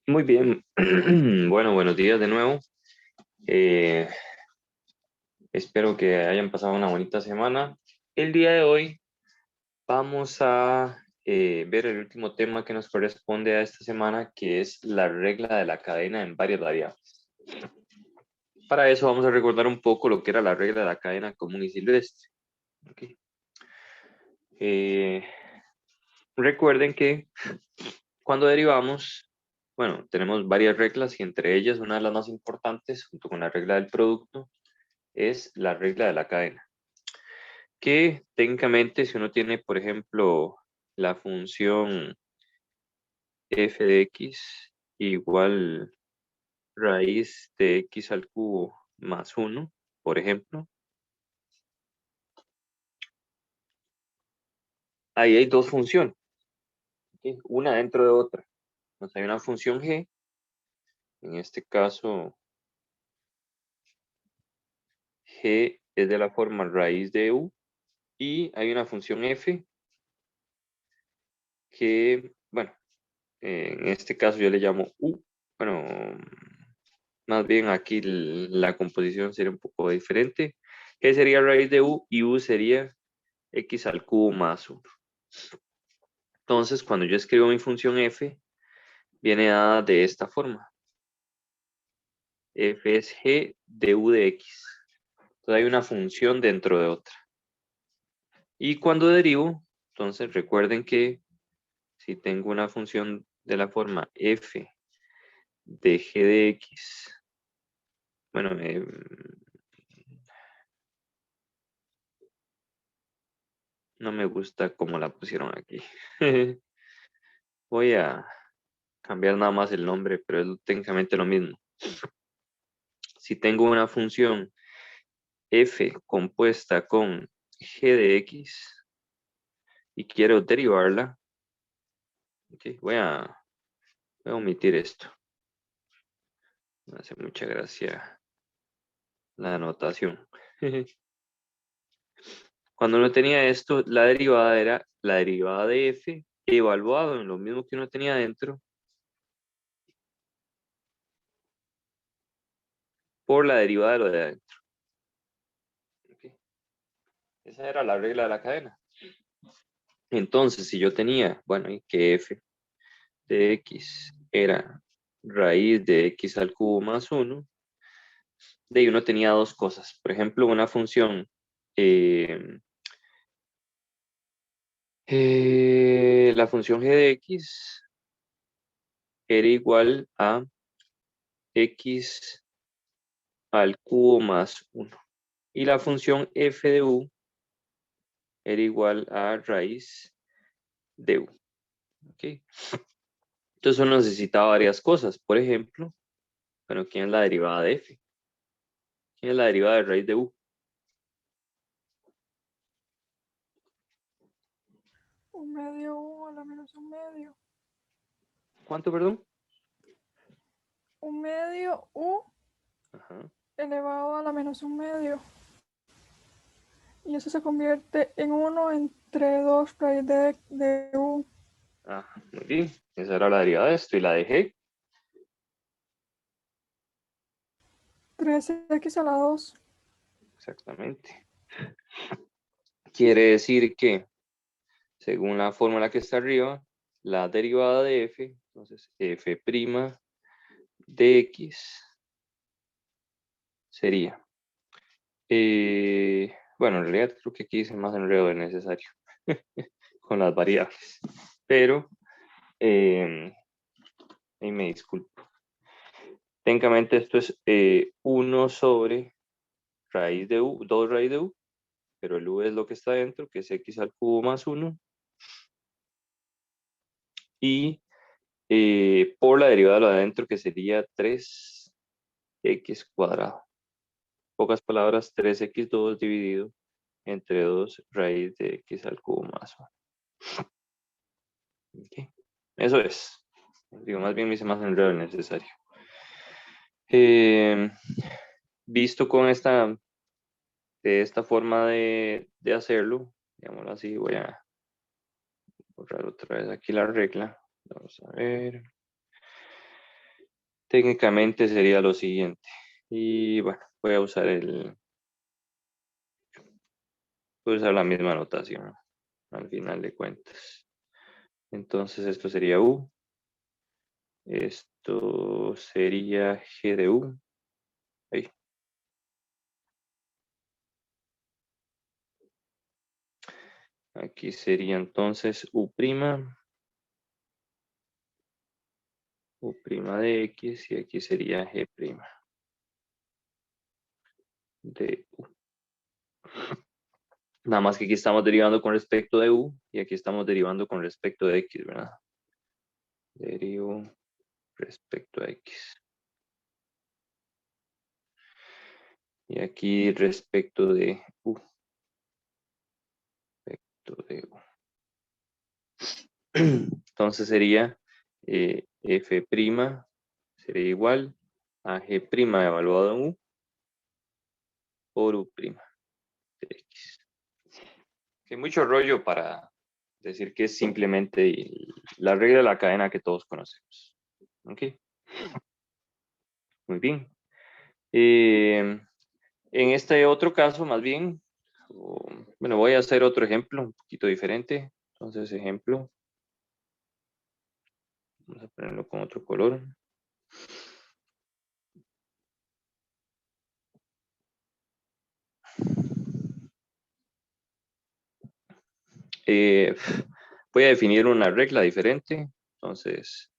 Muy bien. Bueno, buenos días de nuevo. Eh, Espero que hayan pasado una bonita semana. El día de hoy vamos a ver el último tema que nos corresponde a esta semana, que es la regla de la cadena en varias variables. Para eso vamos a recordar un poco lo que era la regla de la cadena común y silvestre. ¿Ok? Eh, Recuerden que cuando derivamos, bueno, tenemos varias reglas y entre ellas una de las más importantes, junto con la regla del producto, es la regla de la cadena, que técnicamente si uno tiene, por ejemplo, la función f de x igual raíz de x al cubo más uno, por ejemplo, ahí hay dos funciones, ¿ok? Una dentro de otra. Entonces hay una función g, en este caso g es de la forma raíz de u, y hay una función f que, bueno, en este caso yo le llamo u. Bueno, más bien aquí la composición sería un poco diferente. G sería raíz de u y u sería x al cubo más 1. Entonces, cuando yo escribo mi función f, viene dada de esta forma. F es g de u de x. Entonces hay una función dentro de otra. Y cuando derivo, entonces recuerden que si tengo una función de la forma f de g de x, bueno, no me gusta cómo la pusieron aquí. Voy a cambiar nada más el nombre, pero es técnicamente lo mismo. Si tengo una función f compuesta con g de x y quiero derivarla, okay, voy a omitir esto. Me hace mucha gracia la anotación. Cuando uno tenía esto, la derivada era la derivada de f evaluado en lo mismo que uno tenía dentro por la derivada de lo de adentro. Okay. Esa era la regla de la cadena. Entonces, si yo tenía, bueno, y que f de x era raíz de x al cubo más 1, de ahí uno tenía dos cosas. Por ejemplo, una función, eh, la función g de x era igual a x al cubo más 1. Y la función f de u era igual a raíz de u. ¿Okay? Entonces uno necesitaba varias cosas. Por ejemplo, bueno, ¿quién es la derivada de f? ¿Quién es la derivada de raíz de u? Un medio u a la menos un medio. ¿Cuánto, perdón? Un medio u Ajá. elevado a la menos un medio. Y eso se convierte en 1 entre 2 raíz de u. Ah, muy bien. Esa era la derivada de esto. Y la de g, 3x a la 2. exactamente. Quiere decir que, según la fórmula que está arriba, la derivada de f, entonces f' de x sería, bueno, en realidad creo que aquí hice más enredo del necesario con las variables, pero ahí me disculpo. Técnicamente esto es 1 sobre raíz de u, 2 raíz de u, pero el u es lo que está dentro, que es x al cubo más 1, y por la derivada de lo de adentro, que sería 3x cuadrado. Pocas palabras, 3x2 dividido entre 2 raíz de x al cubo más 1. Okay. Eso es. Digo, más bien me hice más enredo del necesario. Eh, Visto con de esta forma de hacerlo, digámoslo así, voy a borrar otra vez aquí la regla. Vamos a ver. técnicamente sería lo siguiente. Y bueno, voy a usar la misma notación al final de cuentas. Entonces esto sería U. Esto sería G de U. Ahí. Aquí sería entonces U'. U' de X y aquí sería G' de U. Nada más que aquí estamos derivando con respecto de U y aquí estamos derivando con respecto de X, ¿verdad? Derivo respecto a X. Y aquí respecto de U. Respecto de U. Entonces sería F' sería igual a G' evaluado en U por U' de X. Hay mucho rollo para decir que es simplemente la regla de la cadena que todos conocemos. ¿Ok? Muy bien. En este otro caso, más bien, bueno, voy a hacer otro ejemplo un poquito diferente. Entonces, ejemplo, vamos a ponerlo con otro color. Voy a definir una regla diferente. Entonces,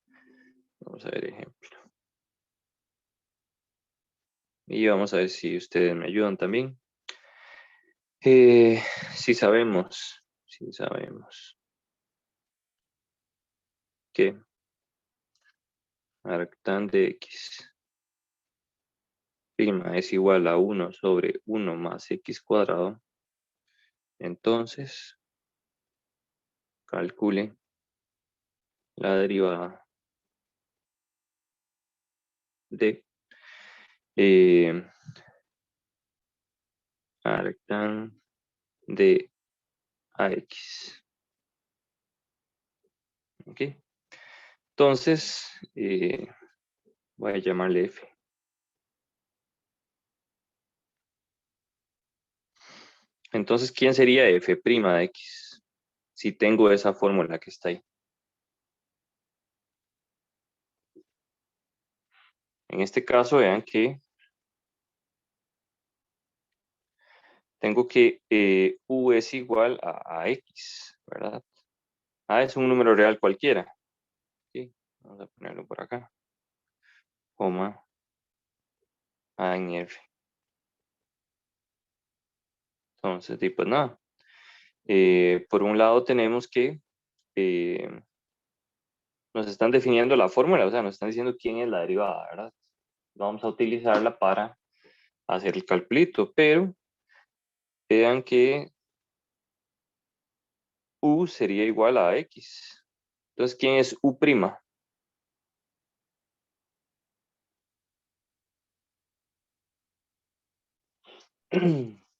vamos a ver ejemplo. Y vamos a ver si ustedes me ayudan también. Si sabemos que arctan de X prima es igual a 1 sobre 1 más X cuadrado, entonces calcule la derivada de arctan de AX. ¿Ok? Entonces, voy a llamarle F. Entonces, ¿quién sería F' de X? Si tengo esa fórmula que está ahí. En este caso, vean que tengo que U es igual a X, ¿verdad? A es un número real cualquiera. ¿Sí? Vamos a ponerlo por acá. Coma A en R. Entonces, pues nada. Por un lado tenemos que nos están definiendo la fórmula, o sea, nos están diciendo quién es la derivada, ¿verdad? Vamos a utilizarla para hacer el calculito, pero vean que U sería igual a X. Entonces, ¿quién es U'?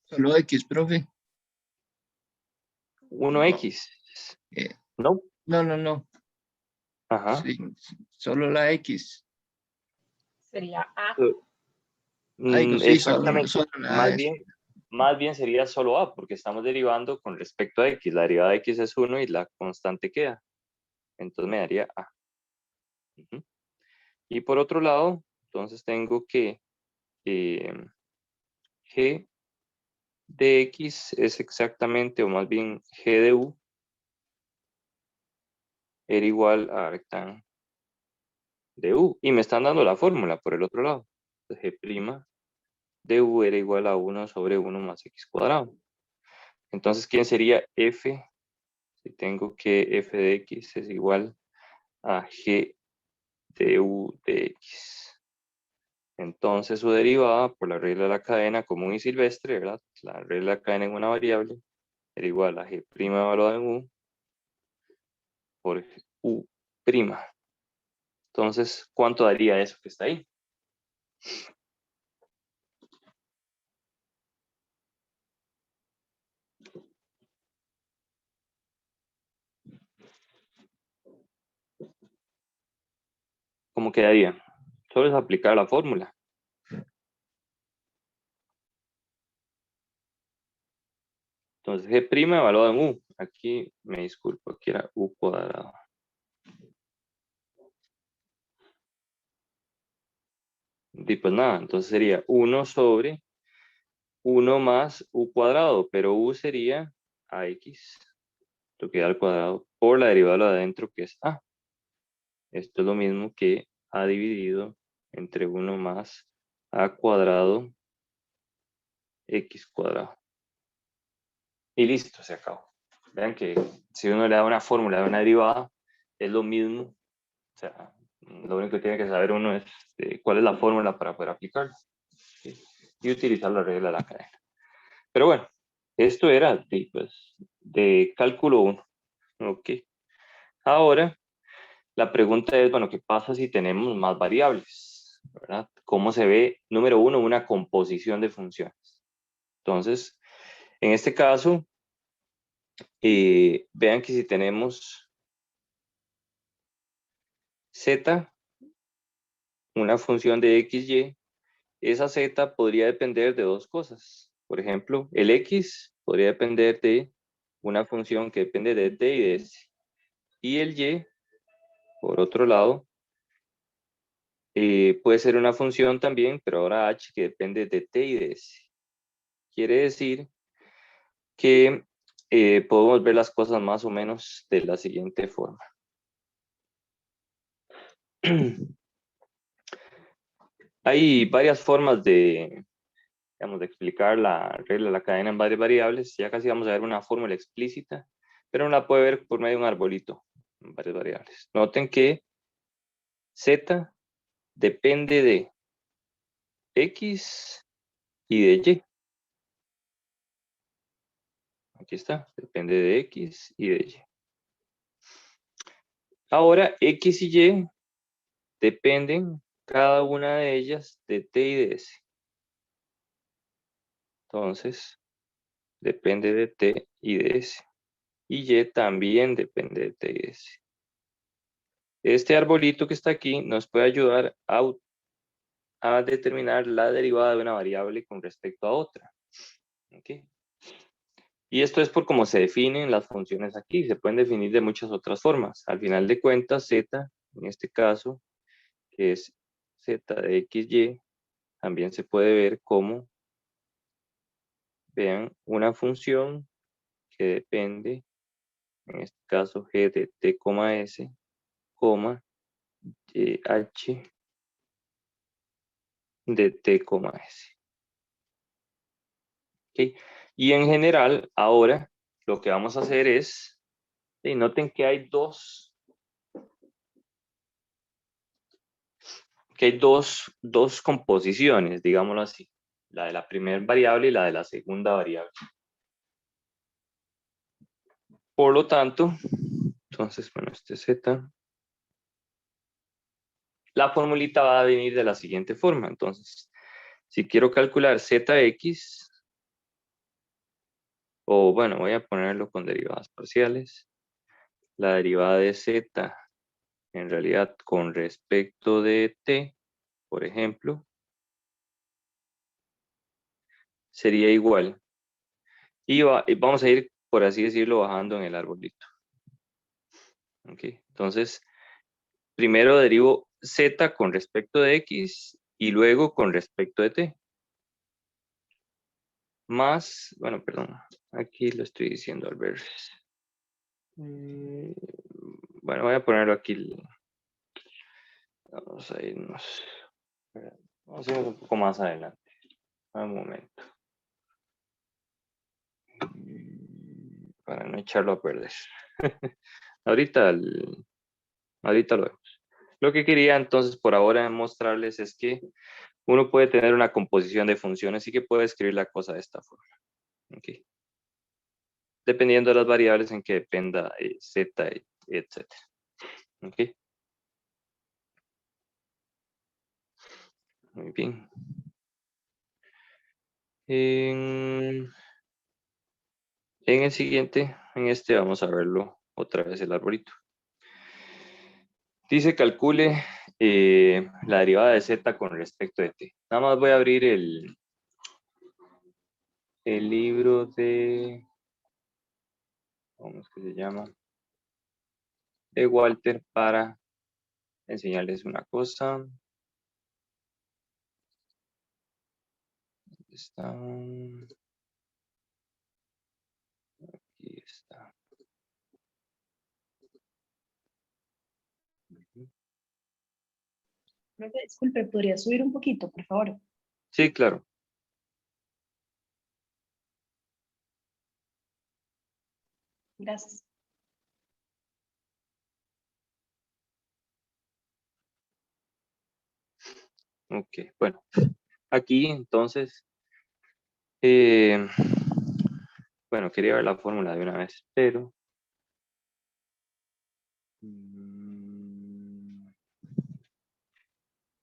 Solo X, profe. 1X. Eh, No. no. Ajá. Sí, solo la X. Sería A. Digo, sí, Exactamente. solo la A es. Más bien sería solo A, porque estamos derivando con respecto a X. La derivada de X es 1 y la constante queda. Entonces me daría A. Ujú. Y por otro lado, entonces tengo que G de X es exactamente, o más bien G de U, era igual a arctan de U. Y me están dando la fórmula por el otro lado. G' de U era igual a 1 sobre 1 más X cuadrado. Entonces, ¿quién sería F? Si tengo que F de X es igual a G de U de X. Entonces, su derivada por la regla de la cadena común y silvestre, ¿verdad? La regla de la cadena en una variable era igual a G' evaluado en U por U'. Entonces, ¿cuánto daría eso que está ahí? ¿Cómo quedaría? Solo es aplicar la fórmula. Entonces, G' evaluado en U. Aquí me disculpo, aquí era U cuadrado. Y pues nada, entonces sería 1 sobre 1 más U cuadrado, pero U sería AX, lo que da al cuadrado, por la derivada de lo de adentro, que es A. Esto es lo mismo que A dividido entre 1 más A cuadrado X cuadrado. Y listo, se acabó. Vean que si uno le da una fórmula de una derivada, es lo mismo. O sea, lo único que tiene que saber uno es cuál es la fórmula para poder aplicarla. ¿Sí? Y utilizar la regla de la cadena. Pero bueno, esto era de cálculo 1. Ok. Ahora, la pregunta es, bueno, ¿qué pasa si tenemos más variables? ¿Verdad? ¿Cómo se ve, número 1, una composición de funciones? Entonces, en este caso, vean que si tenemos z, una función de xy, esa z podría depender de dos cosas. Por ejemplo, el x podría depender de una función que depende de t y de s. Y el y, por otro lado, puede ser una función también, pero ahora h que depende de t y de s. Quiere decir que podemos ver las cosas más o menos de la siguiente forma. Hay varias formas digamos, de explicar la regla de la cadena en varias variables. Ya casi vamos a ver una fórmula explícita, pero uno la puede ver por medio de un arbolito en varias variables. Noten que z depende de x y de y. Aquí está, depende de x y de y. Ahora, x y y dependen cada una de ellas de t y de s. Entonces, depende de t y de s. Y y también depende de t y de s. Este arbolito que está aquí nos puede ayudar a determinar la derivada de una variable con respecto a otra. ¿Okay? Y esto es por cómo se definen las funciones aquí. Se pueden definir de muchas otras formas. Al final de cuentas, z, en este caso, que es z de xy, también se puede ver como, vean, una función que depende, en este caso, g de t, s, h de t, s. ¿Okay? Y en general, ahora, lo que vamos a hacer es, noten que hay dos composiciones, digámoslo así, la de la primera variable y la de la segunda variable. Por lo tanto, entonces, bueno, este z, la formulita va a venir de la siguiente forma. Entonces, si quiero calcular zx, o bueno, voy a ponerlo con derivadas parciales, la derivada de z, en realidad, con respecto de t, por ejemplo, sería igual. Y vamos a ir, por así decirlo, bajando en el arbolito. Okay. Entonces, primero derivo z con respecto de x y luego con respecto de t. Más, bueno, perdón, aquí lo estoy diciendo al ver. Bueno, voy a ponerlo aquí. Vamos a irnos. Vamos a irnos un poco más adelante. Un momento. Para no echarlo a perder. ahorita lo vemos. Lo que quería entonces por ahora mostrarles es que uno puede tener una composición de funciones y que puede escribir la cosa de esta forma. Okay. Dependiendo de las variables en que dependa z, etc. Okay. Muy bien. En el siguiente, en este vamos a verlo otra vez el arbolito. Dice calcule la derivada de z con respecto de t. Nada más voy a abrir el libro de, ¿cómo es que se llama? De Walter para enseñarles una cosa. ¿Dónde está? Aquí está. Profe, disculpe, ¿podría subir un poquito, por favor? Sí, claro. Gracias. Ok, bueno. Aquí entonces, bueno, quería ver la fórmula de una vez, pero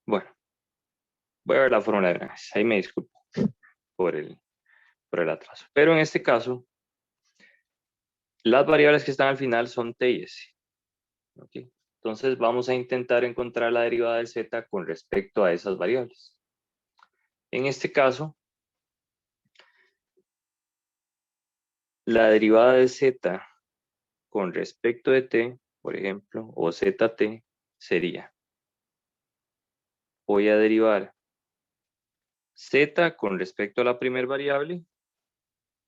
bueno, voy a ver la fórmula de una vez. Ahí me disculpo por el atraso. Pero en este caso, las variables que están al final son t y s. ¿Okay? Entonces vamos a intentar encontrar la derivada del z con respecto a esas variables. En este caso, la derivada de z con respecto de t, por ejemplo, o zt, sería, voy a derivar z con respecto a la primera variable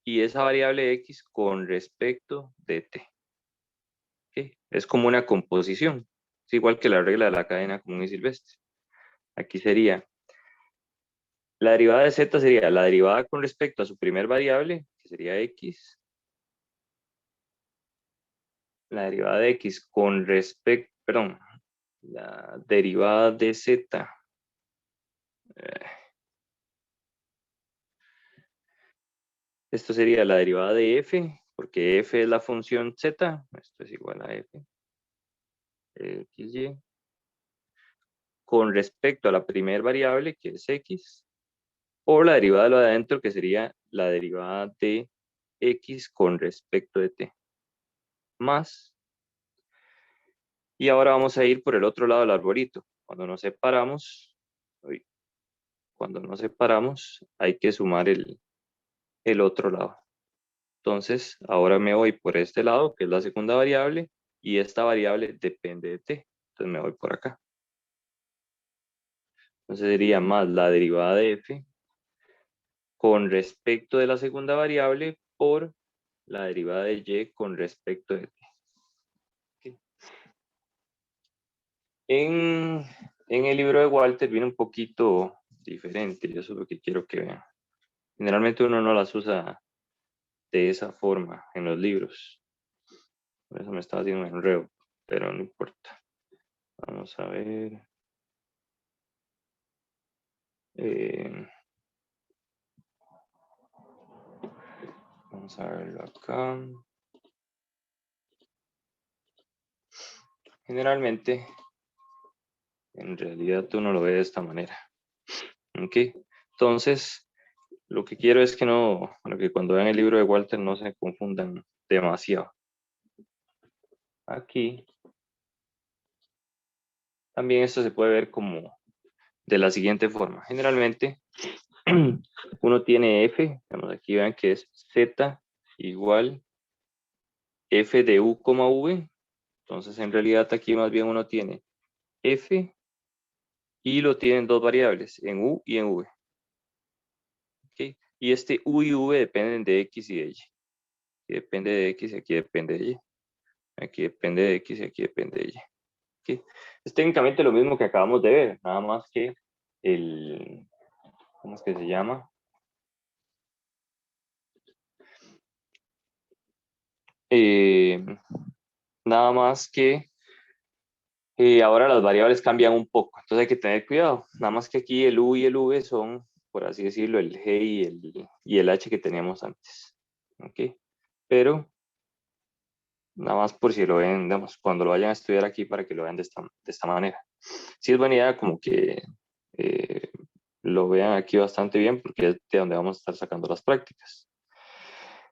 y esa variable x con respecto de t. ¿Okay? Es como una composición, es igual que la regla de la cadena común y silvestre. Aquí sería, la derivada de z sería la derivada con respecto a su primer variable, que sería x, la derivada de x con respecto, perdón, la derivada de z, esto sería la derivada de f, porque f es la función z, esto es igual a f, xy, con respecto a la primera variable, que es x, por la derivada de lo de adentro, que sería la derivada de x con respecto de t, más, y ahora vamos a ir por el otro lado del arbolito. Cuando nos separamos, hay que sumar el otro lado. Entonces, ahora me voy por este lado, que es la segunda variable, y esta variable depende de t. Entonces me voy por acá. Entonces sería más la derivada de f con respecto de la segunda variable por la derivada de y con respecto de t. Okay. En el libro de Walter viene un poquito diferente, y eso es lo que quiero que vean. Generalmente uno no las usa de esa forma en los libros. Por eso me estaba haciendo un enredo, pero no importa. Vamos a ver. Vamos a verlo acá. Generalmente, en realidad uno lo ve de esta manera. ¿Ok? Entonces, lo que quiero es que no, bueno, que cuando vean el libro de Walter no se confundan demasiado. Aquí, también esto se puede ver como de la siguiente forma. Generalmente, uno tiene f, digamos aquí vean que es z igual f de u, v. Entonces, en realidad aquí más bien uno tiene f y lo tienen dos variables, en u y en v. ¿Okay? Y este u y v dependen de x y de y. Aquí depende de x y aquí depende de y. Aquí depende de x y aquí depende de y. ¿Okay? Es técnicamente lo mismo que acabamos de ver, nada más que el, ¿cómo es que se llama? Nada más que ahora las variables cambian un poco, entonces hay que tener cuidado. Nada más que aquí el u y el v son, por así decirlo, el g y el h que teníamos antes. ¿Ok? Pero nada más por si lo ven, digamos, cuando lo vayan a estudiar aquí para que lo vean de esta manera. Sí es buena idea como que lo vean aquí bastante bien porque es de donde vamos a estar sacando las prácticas.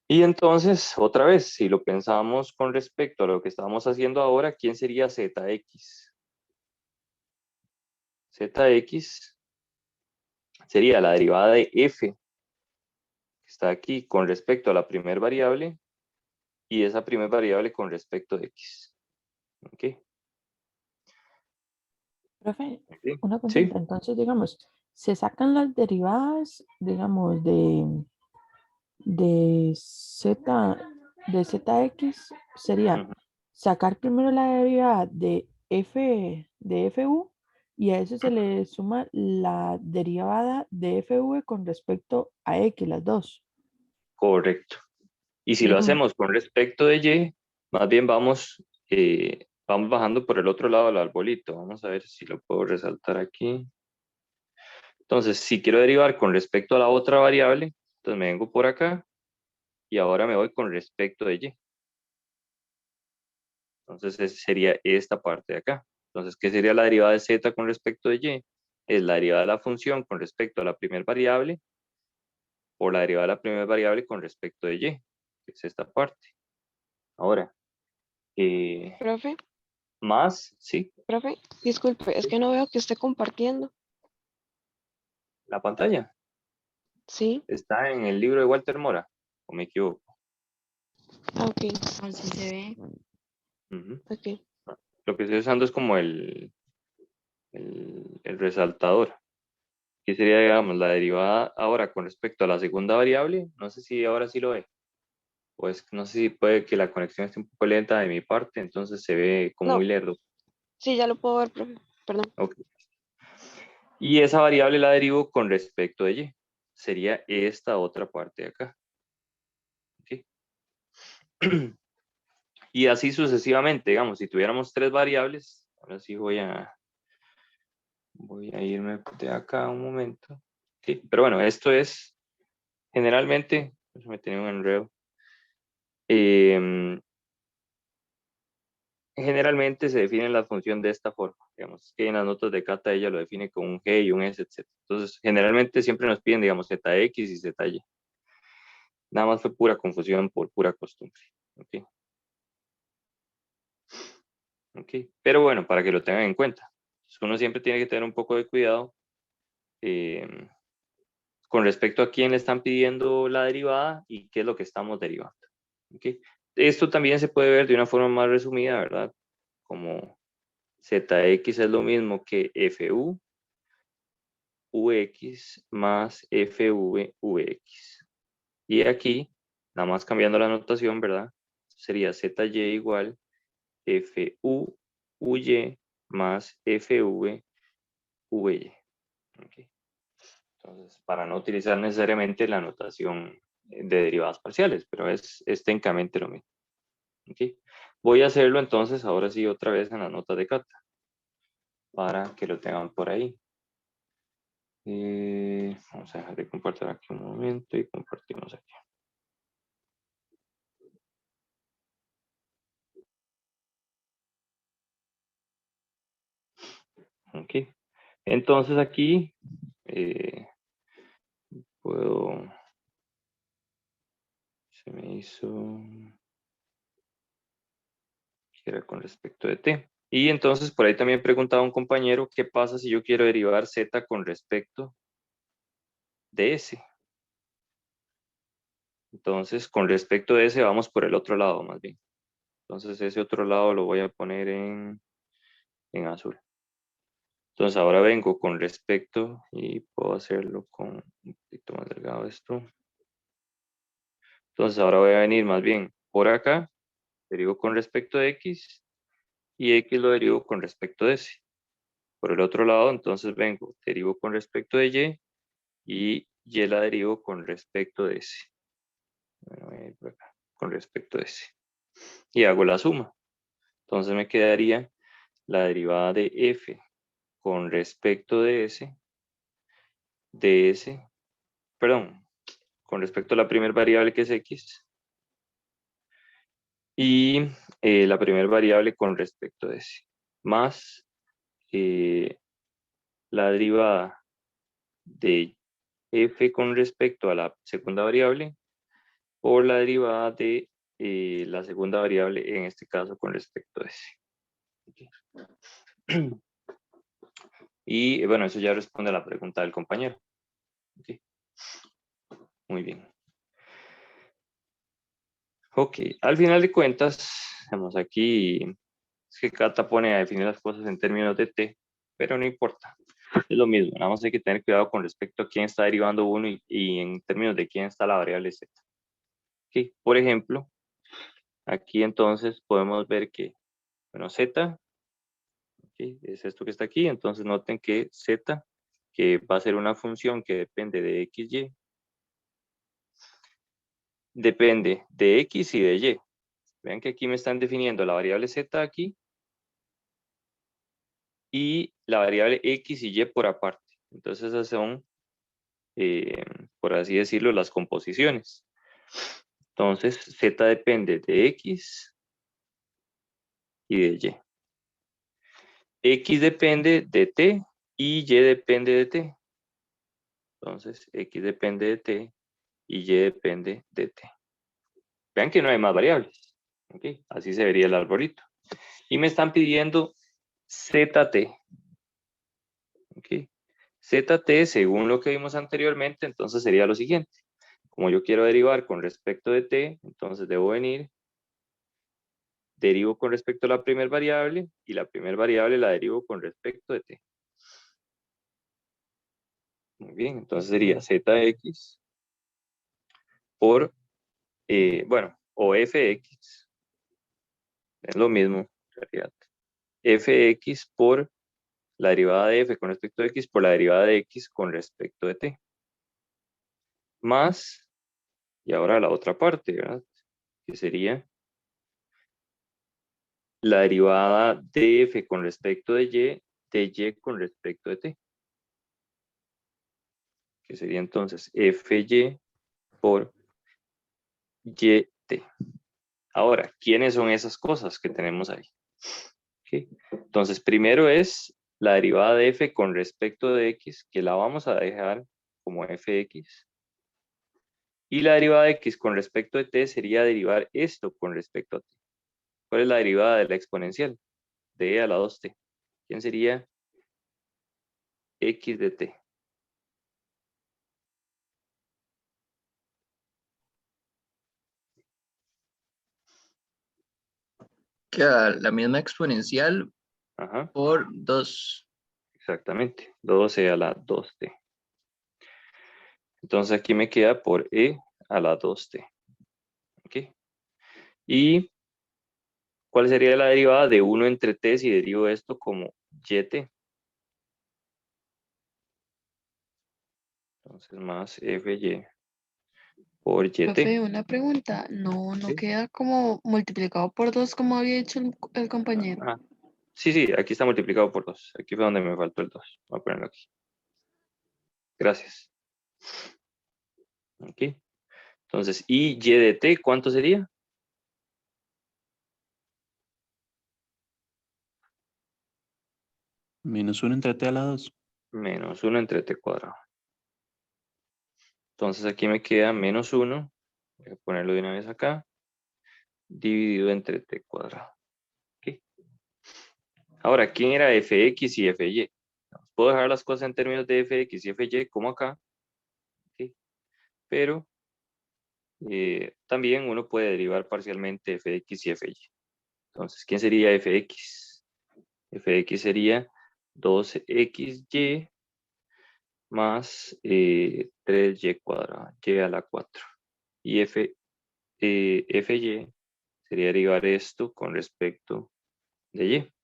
Y entonces, otra vez, si lo pensamos con respecto a lo que estamos haciendo ahora, ¿quién sería ZX? Zx sería la derivada de f, que está aquí, con respecto a la primera variable, y esa primera variable con respecto a x. ¿Ok? Profe, ¿Ok? una Sí. consulta. Entonces, digamos, se sacan las derivadas, digamos, de z, de zx, sería Ujú. sacar primero la derivada de fu y a eso se le suma la derivada de fv con respecto a x, las dos. Correcto. Y si lo Digamos, hacemos con respecto de y, más bien vamos bajando por el otro lado del arbolito. Vamos a ver si lo puedo resaltar aquí. Entonces, si quiero derivar con respecto a la otra variable, entonces me vengo por acá y ahora me voy con respecto de y. Entonces, sería esta parte de acá. Entonces, ¿qué sería la derivada de z con respecto de y? Es la derivada de la función con respecto a la primera variable por la derivada de la primera variable con respecto de y, que es esta parte. Ahora, Profe, más, sí, profe, disculpe, es sí, que no veo que esté compartiendo. la pantalla Sí, está en el libro de Walter Mora, o me equivoco. ok, Así se ve. Ujú. ok. Lo que estoy usando es como el resaltador, que sería, digamos, la derivada ahora con respecto a la segunda variable. No sé si ahora sí lo ve. Pues no sé si puede que la conexión esté un poco lenta de mi parte, entonces se ve como No, muy lerdo. sí, ya lo puedo ver, profe, perdón. Ok. Y esa variable la derivo con respecto de y. Sería esta otra parte de acá. ¿Ok? Y así sucesivamente, digamos, si tuviéramos tres variables, ahora sí voy a irme de acá un momento. Sí, pero bueno, esto es generalmente, pues me tenía un enredo. Em, Generalmente se define la función de esta forma. Digamos que en las notas de Cata ella lo define con un G y un S, etc. Entonces, generalmente siempre nos piden, digamos, ZX y ZY. Nada más fue pura confusión por pura costumbre. ¿Ok? ¿Ok? Pero bueno, para que lo tengan en cuenta. Uno siempre tiene que tener un poco de cuidado em, con respecto a quién le están pidiendo la derivada y qué es lo que estamos derivando. ¿Ok? Esto también se puede ver de una forma más resumida, ¿verdad? Como ZX es lo mismo que FU, UX más FV, VX. Y aquí, nada más cambiando la notación, ¿verdad? Sería ZY igual FU, UY más FV, VY. ¿Ok? Entonces, para no utilizar necesariamente la notación de derivadas parciales, pero es técnicamente lo mismo. ¿Ok? Voy a hacerlo entonces, ahora sí, otra vez en la nota de Cata, para que lo tengan por ahí. Vamos a dejar de compartir aquí un momento y compartimos aquí. Ok. Entonces aquí puedo, se me hizo, que era con respecto de t. Y entonces por ahí también preguntaba un compañero, ¿qué pasa si yo quiero derivar z con respecto de s? Entonces, con respecto de ese, vamos por el otro lado más bien. Entonces, ese otro lado lo voy a poner en azul. Entonces, ahora vengo con respecto y puedo hacerlo con un poquito más delgado esto. Entonces, ahora voy a venir más bien por acá, derivo con respecto de x y x lo derivo con respecto de s. Por el otro lado, entonces vengo, derivo con respecto de y la derivo con respecto de s. Bueno, voy a ir por acá, con respecto de s. Y hago la suma. Entonces me quedaría la derivada de f con respecto de s, perdón, con respecto a la primera variable que es x, y la primera variable con respecto de s, más la derivada de f con respecto a la segunda variable por la derivada de la segunda variable, en este caso con respecto a s. Y bueno, eso ya responde a la pregunta del compañero. Ok. Muy bien. Ok, al final de cuentas, vamos aquí, es que Cata pone a definir las cosas en términos de t, pero no importa. Es lo mismo, nada más hay que tener cuidado con respecto a quién está derivando uno y en términos de quién está la variable z. Ok, por ejemplo, aquí entonces podemos ver que, bueno, z, okay, es esto que está aquí, entonces noten que z, que va a ser una función que depende de x, y, depende de x y de y. Vean que aquí me están definiendo la variable z aquí y la variable x y y por aparte. Entonces esas son, por así decirlo, las composiciones. Entonces z depende de x y de y. X depende de t y y depende de t. Entonces x depende de t y y depende de t. Vean que no hay más variables. ¿Okay? Así se vería el arbolito. Y me están pidiendo zt. ¿Okay? Zt, según lo que vimos anteriormente, entonces sería lo siguiente. Como yo quiero derivar con respecto de t, entonces debo venir, derivo con respecto a la primera variable, y la primera variable la derivo con respecto de t. Muy bien, entonces sería zx por, bueno, o fx, es lo mismo, en realidad. Fx por la derivada de f con respecto a x por la derivada de x con respecto de t. Más, y ahora la otra parte, ¿verdad? Que sería la derivada de f con respecto de y con respecto de t. Que sería entonces fy por yt. Ahora, ¿quiénes son esas cosas que tenemos ahí? ¿Okay? Entonces, primero es la derivada de f con respecto de x, que la vamos a dejar como fx. Y la derivada de x con respecto de t sería derivar esto con respecto a t. ¿Cuál es la derivada de la exponencial? De e a la 2t. ¿Quién sería x de t? Queda la misma exponencial Ajá, por 2. exactamente. 12 a la 2t. Entonces aquí me queda por e a la 2t. ¿Ok? ¿Y cuál sería la derivada de 1 entre t si derivo esto como yt? Entonces más fy por yt. Profe, una pregunta. No ¿Sí? queda como multiplicado por 2 como había hecho el compañero. Ah, sí, aquí está multiplicado por 2. Aquí fue donde me faltó el 2. Voy a ponerlo aquí. Gracias. Ok. Entonces, y de t, ¿cuánto sería? Menos 1 entre t a la 2. Menos 1 entre t cuadrado. Entonces aquí me queda menos 1. Voy a ponerlo de una vez acá. Dividido entre t cuadrado. Ok. Ahora, ¿quién era fx y fy? Puedo dejar las cosas en términos de fx y fy como acá. Ok. Pero también uno puede derivar parcialmente fx y fy. Entonces, ¿quién sería fx? Fx sería 2xy más 3y cuadrado, y a la 4. Y fy sería derivar esto con respecto de y,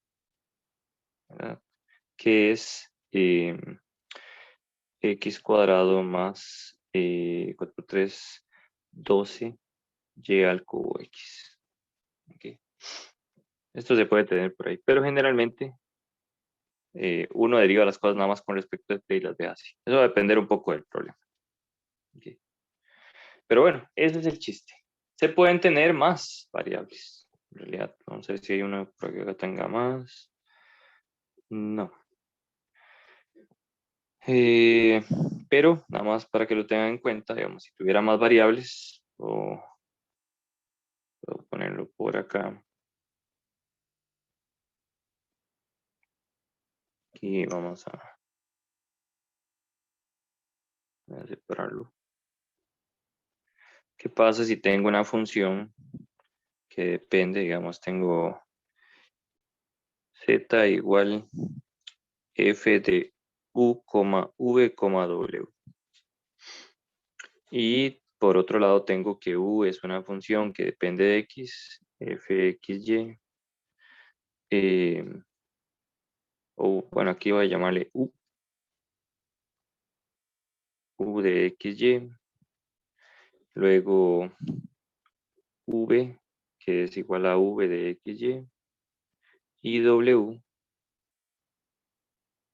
¿verdad? Que es x cuadrado más 4 por 3, 12 y al cubo x. Okay. Esto se puede tener por ahí, pero generalmente uno deriva las cosas nada más con respecto a t y las ve así. Eso va a depender un poco del problema. Okay. Pero bueno, ese es el chiste. Se pueden tener más variables. En realidad, no sé si hay una por aquí que tenga más. No. Pero nada más para que lo tengan en cuenta, digamos, si tuviera más variables, o puedo ponerlo por acá. aquí vamos a separarlo. ¿Qué pasa si tengo una función que depende, digamos, tengo z igual f de u, v, w? Y por otro lado tengo que u es una función que depende de x, fxy. O bueno, aquí voy a llamarle u de xy. Luego v, que es igual a v de xy. Y w,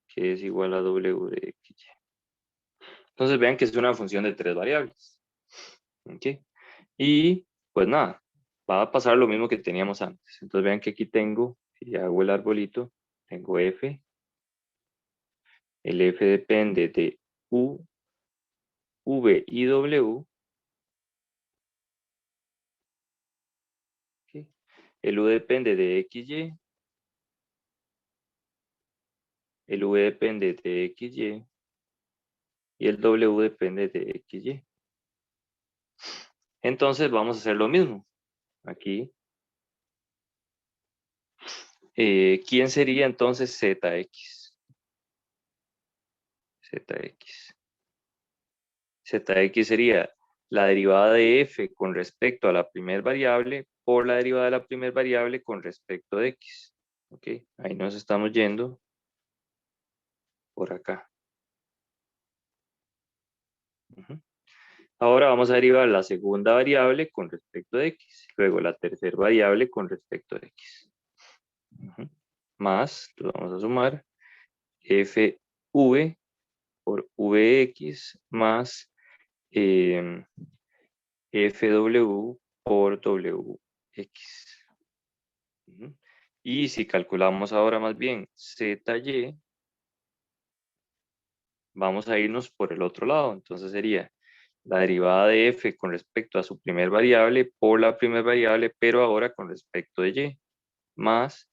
que es igual a w de xy. Entonces vean que es una función de 3 variables. ¿Ok? Y pues nada, va a pasar lo mismo que teníamos antes. Entonces vean que aquí tengo, si hago el arbolito, tengo f. El f depende de u, v y w. ¿Ok? El u depende de xy. El v depende de xy. Y el w depende de xy. Entonces vamos a hacer lo mismo. Aquí. ¿Quién sería entonces zx? Zx. Zx sería la derivada de f con respecto a la primer variable por la derivada de la primer variable con respecto de x. ¿Ok? Ahí nos estamos yendo por acá. Ahora vamos a derivar la segunda variable con respecto de x. Luego la tercera variable con respecto de x. Más, lo vamos a sumar, fv por vx más fw por wx. Y si calculamos ahora más bien zy, vamos a irnos por el otro lado. Entonces sería la derivada de f con respecto a su primer variable por la primer variable, pero ahora con respecto de y, más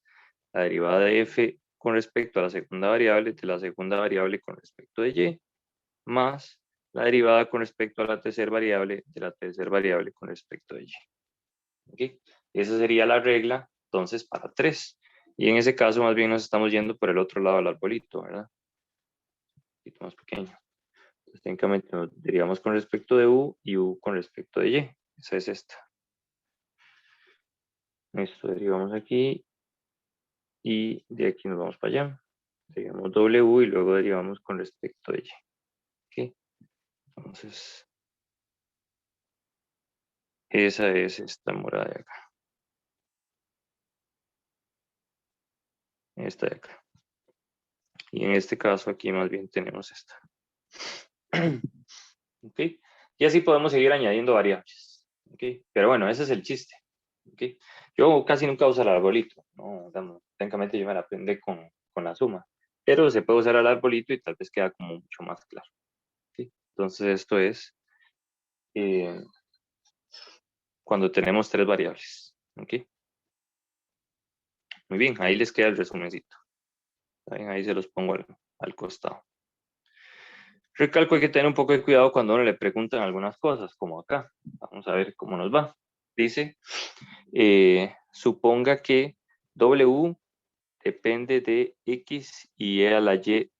la derivada de f con respecto a la segunda variable de la segunda variable con respecto de y, más la derivada con respecto a la tercera variable de la tercera variable con respecto de y. ¿Okay? Esa sería la regla, entonces, para 3. Y en ese caso, más bien nos estamos yendo por el otro lado del arbolito, ¿verdad? Un poquito más pequeño. Entonces, técnicamente nos derivamos con respecto de u y u con respecto de y. Esa es esta. Esto derivamos aquí y de aquí nos vamos para allá. Derivamos w y luego derivamos con respecto de y. ¿Okay? Entonces, esa es esta morada de acá. Esta de acá. Y en este caso aquí más bien tenemos esta. ¿Ok? Y así podemos seguir añadiendo variables. ¿Ok? Pero bueno, ese es el chiste. ¿Ok? Yo casi nunca uso el arbolito. ¿No? Técnicamente yo me la aprendí con la suma. Pero se puede usar el arbolito y tal vez queda como mucho más claro. ¿Ok? Entonces esto es cuando tenemos 3 variables. ¿Ok? Muy bien, ahí les queda el resumencito. Ahí se los pongo al costado. Recalco, hay que tener un poco de cuidado cuando uno le preguntan algunas cosas, como acá. Vamos a ver cómo nos va. Dice, suponga que W depende de X y E a la Y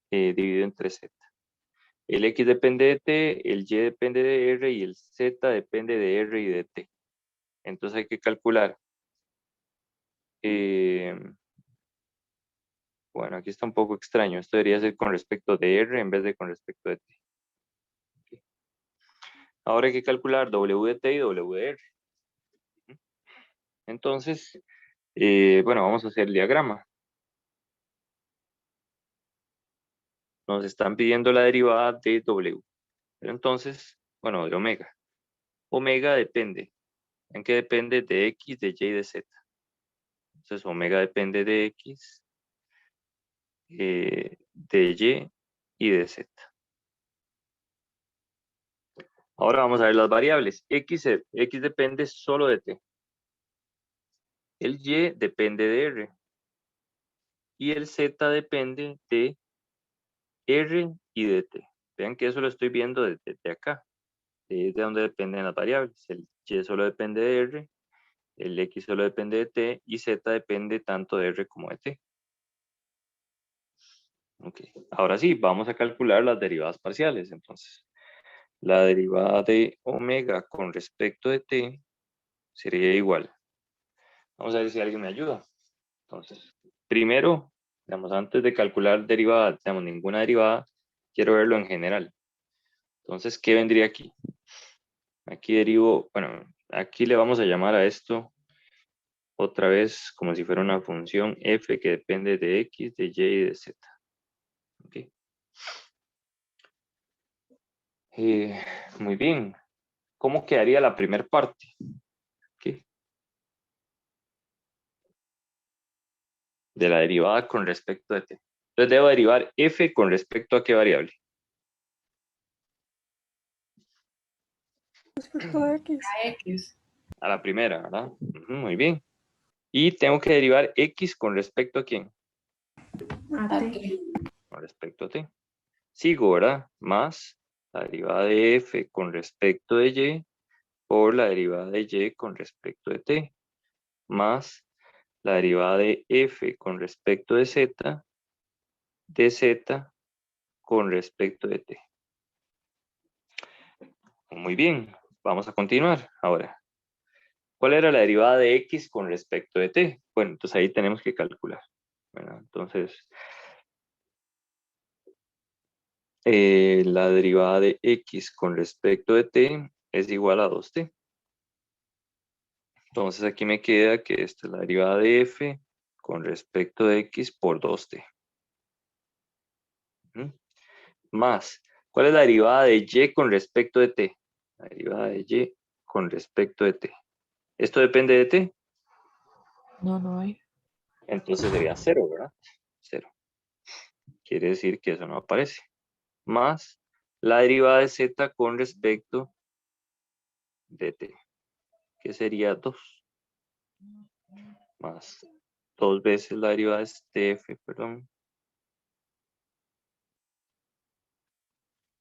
dividido entre Z. El X depende de T, el Y depende de R y el Z depende de R y de T. Entonces hay que calcular. Bueno, aquí está un poco extraño. Esto debería ser con respecto de R en vez de con respecto de T. Okay. Ahora hay que calcular W de T y W de R. Entonces, bueno, vamos a hacer el diagrama. Nos están pidiendo la derivada de W. Pero entonces, bueno, de omega. Omega depende. ¿En qué depende? De X, de Y y de Z. Entonces, omega depende de X, de Y y de Z. Ahora vamos a ver las variables. X depende solo de T. El Y depende de R. y el z depende de r y de t. Vean que eso lo estoy viendo desde acá, de donde dependen las variables. El y solo depende de r, el x solo depende de t y z depende tanto de r como de t. Ok, ahora sí, vamos a calcular las derivadas parciales. Entonces, la derivada de omega con respecto de t sería igual. Vamos a ver si alguien me ayuda. Entonces, primero, digamos, antes de calcular derivadas, digamos, ninguna derivada, quiero verlo en general. Entonces, ¿qué vendría aquí? Aquí derivo, bueno, aquí le vamos a llamar a esto otra vez como si fuera una función f que depende de x, de y y de z. Okay. Muy bien. ¿Cómo quedaría la primera parte? Okay. De la derivada con respecto de t. Entonces debo derivar f con respecto a qué variable. Respecto a X. A X. A la primera, ¿verdad? Muy bien. Y tengo que derivar x con respecto a quién. A T. Con respecto a t. Sigo, ¿verdad? Más la derivada de f con respecto de y por la derivada de y con respecto de t. Más la derivada de f con respecto de z con respecto de t. Muy bien, vamos a continuar ahora. ¿Cuál era la derivada de x con respecto de t? Bueno, entonces ahí tenemos que calcular, ¿verdad? Entonces, la derivada de x con respecto de t es igual a 2t. Entonces aquí me queda que esta es la derivada de f con respecto de x por 2t. Más, ¿cuál es la derivada de y con respecto de t? La derivada de y con respecto de t. ¿Esto depende de t? No, no hay. Entonces sería 0, ¿verdad? 0. Quiere decir que eso no aparece. Más la derivada de z con respecto de t, que sería 2. Más 2 veces la derivada de f, perdón.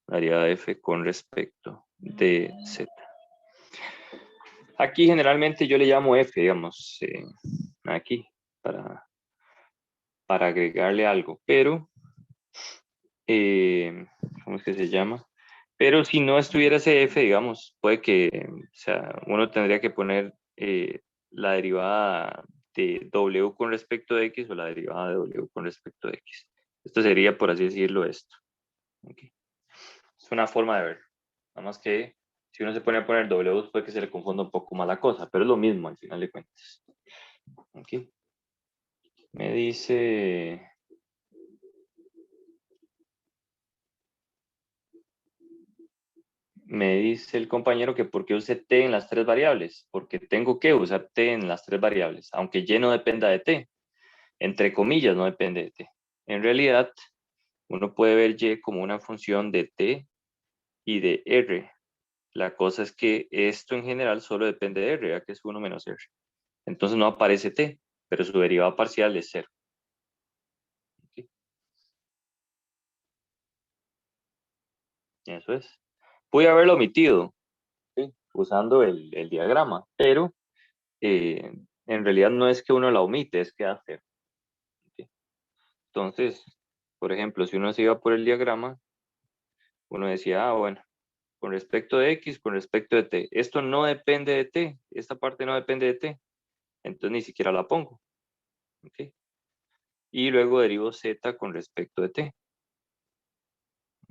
La derivada de f con respecto de z. Aquí generalmente yo le llamo f, digamos, aquí, para agregarle algo, pero, ¿cómo es que se llama? Pero si no estuviera ese f, digamos, puede que, o sea, uno tendría que poner la derivada de w con respecto de x o la derivada de w con respecto de x. Esto sería, por así decirlo, esto. Okay. Es una forma de verlo. Nada más que si uno se pone a poner w, puede que se le confunda un poco más la cosa, pero es lo mismo al final de cuentas. Okay. Me dice... Me dice el compañero que por qué use t en las tres variables, porque tengo que usar t en las tres variables, aunque y no dependa de t, entre comillas no depende de t. En realidad, uno puede ver y como una función de t y de r. La cosa es que esto en general solo depende de r, ya que es 1 menos r. Entonces no aparece t, pero su derivada parcial es 0. ¿Okay? Eso es. Pude haberlo omitido, ¿sí? Usando el diagrama, pero en realidad no es que uno la omite, es que hace. ¿Sí? Entonces, por ejemplo, si uno se iba por el diagrama, uno decía, ah, bueno, con respecto de x, con respecto de t, esto no depende de t, esta parte no depende de t, entonces ni siquiera la pongo. ¿Okay? Y luego derivo z con respecto de t.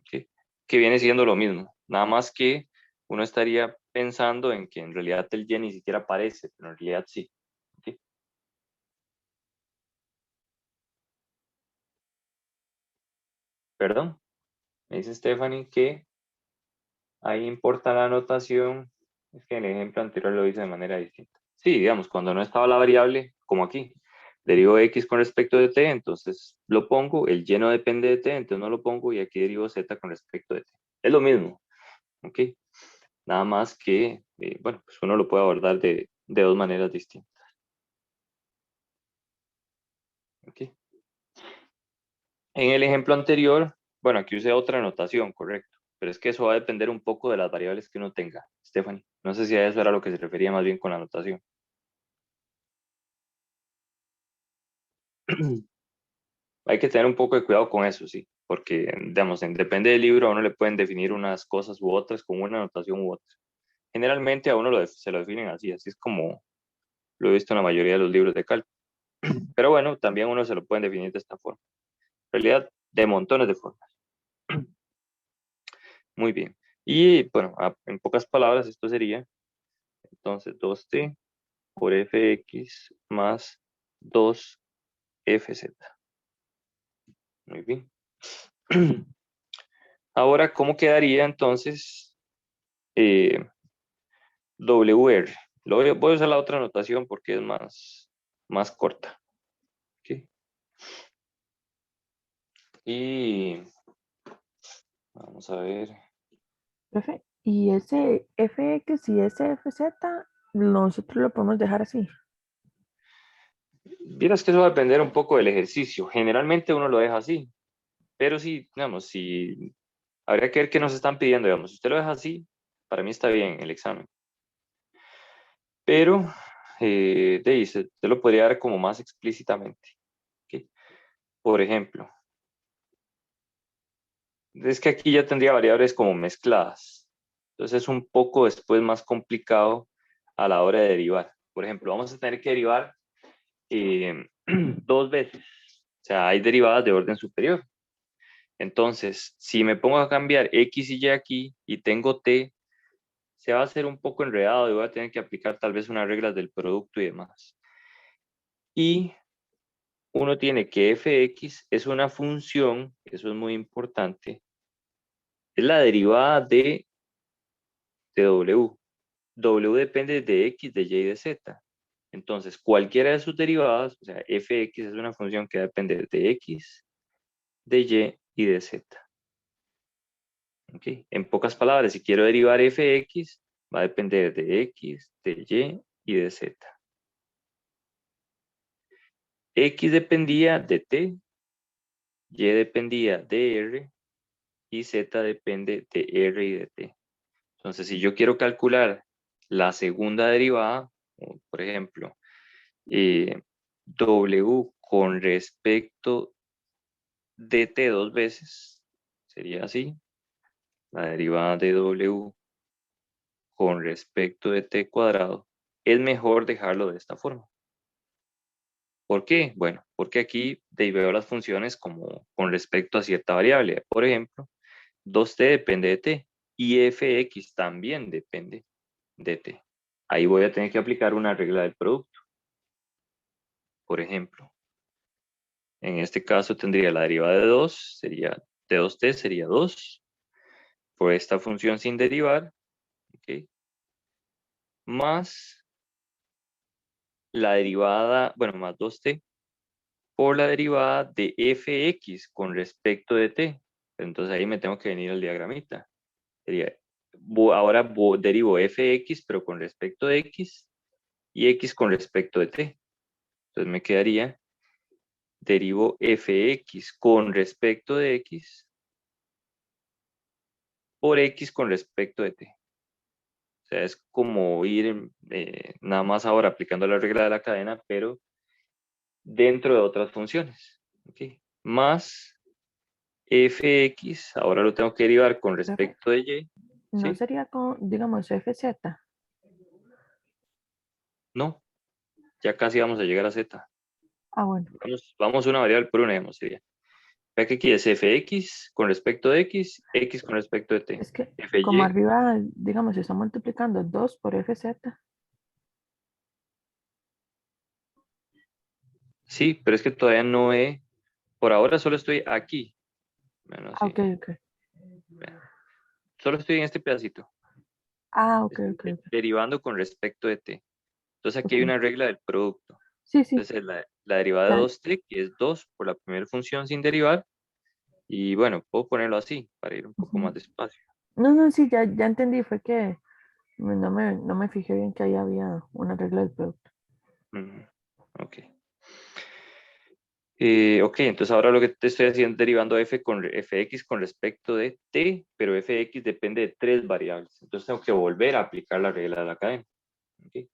¿Okay? Que viene siendo lo mismo, nada más que uno estaría pensando en que en realidad el y ni siquiera aparece, pero en realidad sí. ¿Okay? Perdón, me dice Stephanie que ahí importa la anotación, es que en el ejemplo anterior lo hice de manera distinta. Sí, digamos, cuando no estaba la variable, como aquí, derivo x con respecto de t, entonces lo pongo, el y no depende de t, entonces no lo pongo, y aquí derivo z con respecto de t. Es lo mismo, ¿ok? Nada más que, bueno, pues uno lo puede abordar de dos maneras distintas. ¿Ok? En el ejemplo anterior, bueno, aquí usé otra notación, correcto, pero es que eso va a depender un poco de las variables que uno tenga, Stephanie. No sé si a eso era lo que se refería más bien con la notación. Hay que tener un poco de cuidado con eso, sí, porque, digamos, depende del libro, a uno le pueden definir unas cosas u otras con una notación u otra. Generalmente a uno se lo definen así, así es como lo he visto en la mayoría de los libros de cálculo. Pero bueno, también uno se lo pueden definir de esta forma. En realidad, de montones de formas. Muy bien. Y bueno, en pocas palabras, esto sería entonces 2t por fx más 2fz. Muy bien. Ahora, ¿cómo quedaría entonces WR? Voy a usar la otra notación porque es más corta. ¿Ok? Y vamos a ver. Profe, y ese FX y ese FZ, nosotros lo podemos dejar así. Vieras que eso va a depender un poco del ejercicio. Generalmente uno lo deja así, pero sí, digamos, si habría que ver qué nos están pidiendo, digamos, si usted lo deja así, para mí está bien el examen. Pero, te lo podría dar como más explícitamente. ¿Ok? Por ejemplo, es que aquí ya tendría variables como mezcladas. Entonces es un poco después más complicado a la hora de derivar. Por ejemplo, vamos a tener que derivar dos veces. O sea, hay derivadas de orden superior. Entonces, si me pongo a cambiar X y Y aquí y tengo T, se va a hacer un poco enredado y voy a tener que aplicar tal vez unas reglas del producto y demás. Y uno tiene que fx es una función, eso es muy importante, es la derivada de w. W depende de x, de y y de z. Entonces, cualquiera de sus derivadas, o sea, fx es una función que va a depender de x, de y y de z. ¿Okay? En pocas palabras, si quiero derivar fx, va a depender de x, de y de z. X dependía de t, y dependía de r, y z depende de r y de t. Entonces, si yo quiero calcular la segunda derivada, por ejemplo, w con respecto de t dos veces, sería así, la derivada de w con respecto de t cuadrado, es mejor dejarlo de esta forma. ¿Por qué? Bueno, porque aquí veo las funciones como con respecto a cierta variable. Por ejemplo, 2t depende de t y fx también depende de t. Ahí voy a tener que aplicar una regla del producto. Por ejemplo, en este caso tendría la derivada de 2, sería de 2t sería 2 por esta función sin derivar, ¿ok? Más la derivada, bueno, más 2t por la derivada de fx con respecto de t. Entonces ahí me tengo que venir al diagramita. Sería, ahora derivo fx, pero con respecto de x, y x con respecto de t. Entonces me quedaría, derivo fx con respecto de x por x con respecto de t. O sea, es como ir nada más ahora aplicando la regla de la cadena, pero dentro de otras funciones. ¿Okay? Más fx, ahora lo tengo que derivar con Profe, respecto de y. no ¿Sí? sería con, digamos, FZ. No, ya casi vamos a llegar a z. Ah, bueno, Vamos una variable por una, digamos, sería. Vea que aquí es fx con respecto de x, x con respecto de t. es que como fy, arriba, digamos, se está multiplicando 2 por FZ. sí, pero es que todavía no he, por ahora solo estoy aquí. Bueno, Ah, sí, ok, ok. vea, solo estoy en este pedacito. Ah, ok, Estoy ok, ok. derivando con respecto de t. Entonces aquí hay Ok. una regla del producto. Sí, sí, Entonces la derivada de ya. 2t, que es 2 por la primera función sin derivar. Y bueno, puedo ponerlo así para ir un poco Ujú. más despacio. No, no, sí, ya entendí. Fue que no me fijé bien que ahí había una regla del producto. Ujú, ok. Ok, entonces ahora lo que te estoy haciendo es derivando fx con respecto de t, pero fx depende de 3 variables. Entonces tengo que volver a aplicar la regla de la cadena. Okay.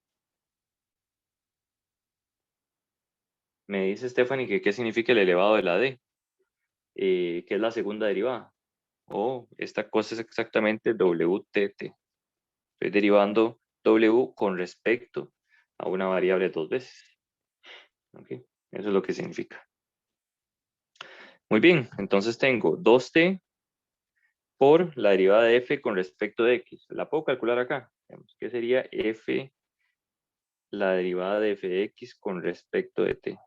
Me dice Stephanie que qué significa el elevado de la d, que es la segunda derivada. Esta cosa es exactamente WTT. Estoy derivando W con respecto a una variable 2 veces. Okay. Eso es lo que significa. Muy bien, entonces tengo 2t por la derivada de f con respecto de x. La puedo calcular acá. ¿Qué sería f, la derivada de f de x con respecto de t?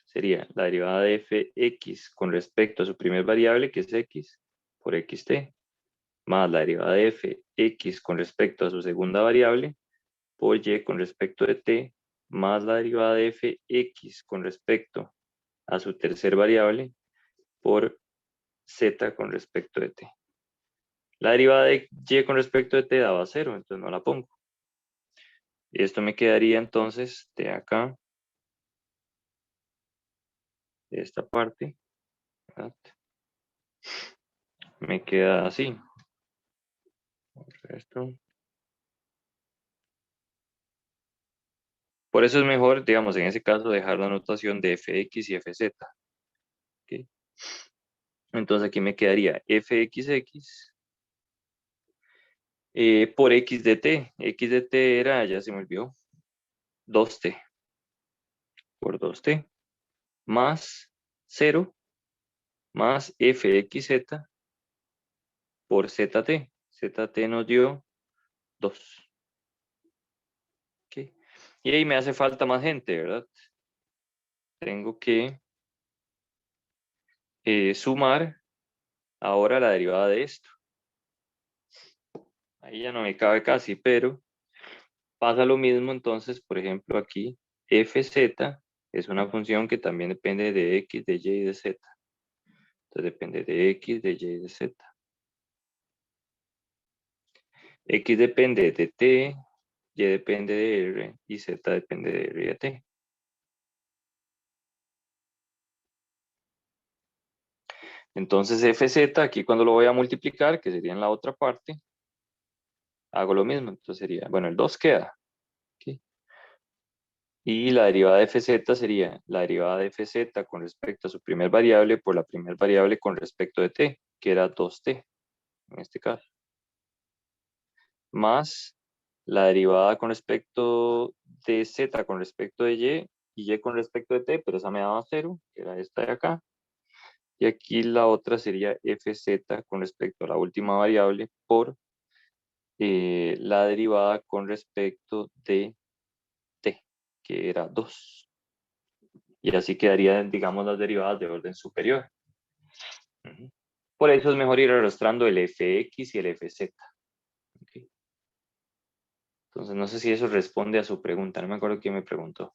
Sería la derivada de fx con respecto a su primer variable, que es x, por xt, más la derivada de fx con respecto a su segunda variable, por y con respecto de t, más la derivada de fx con respecto a su tercer variable, por z con respecto de t. La derivada de y con respecto de t daba 0, entonces no la pongo. Y esto me quedaría entonces de acá, de esta parte, ¿verdad? Me queda así. Esto. Por eso es mejor, digamos, en ese caso, dejar la notación de fx y fz. ¿Okay? Entonces aquí me quedaría fxx por x de t. X de t era, ya se me olvidó, 2t por 2t más 0 más fxz por zt. Zt nos dio 2. ¿Okay? Y ahí me hace falta más gente, ¿verdad? Tengo que sumar ahora la derivada de esto. Ahí ya no me cabe casi, pero pasa lo mismo entonces, por ejemplo, aquí fz es una función que también depende de x, de y y de z. Entonces depende de x, de y y de z. X depende de t, y depende de r, y z depende de r y de t. Entonces fz, aquí cuando lo voy a multiplicar, que sería en la otra parte, hago lo mismo. Entonces sería, bueno, el 2 queda. ¿Okay? Y la derivada de fz sería la derivada de fz con respecto a su primer variable por la primer variable con respecto de t, que era 2t en este caso. Más la derivada con respecto de z con respecto de y y con respecto de t, pero esa me daba 0, que era esta de acá. Y aquí la otra sería fz con respecto a la última variable por la derivada con respecto de t, que era 2. Y así quedarían, digamos, las derivadas de orden superior. Por eso es mejor ir arrastrando el fx y el fz. Okay. Entonces, no sé si eso responde a su pregunta. No me acuerdo quién me preguntó.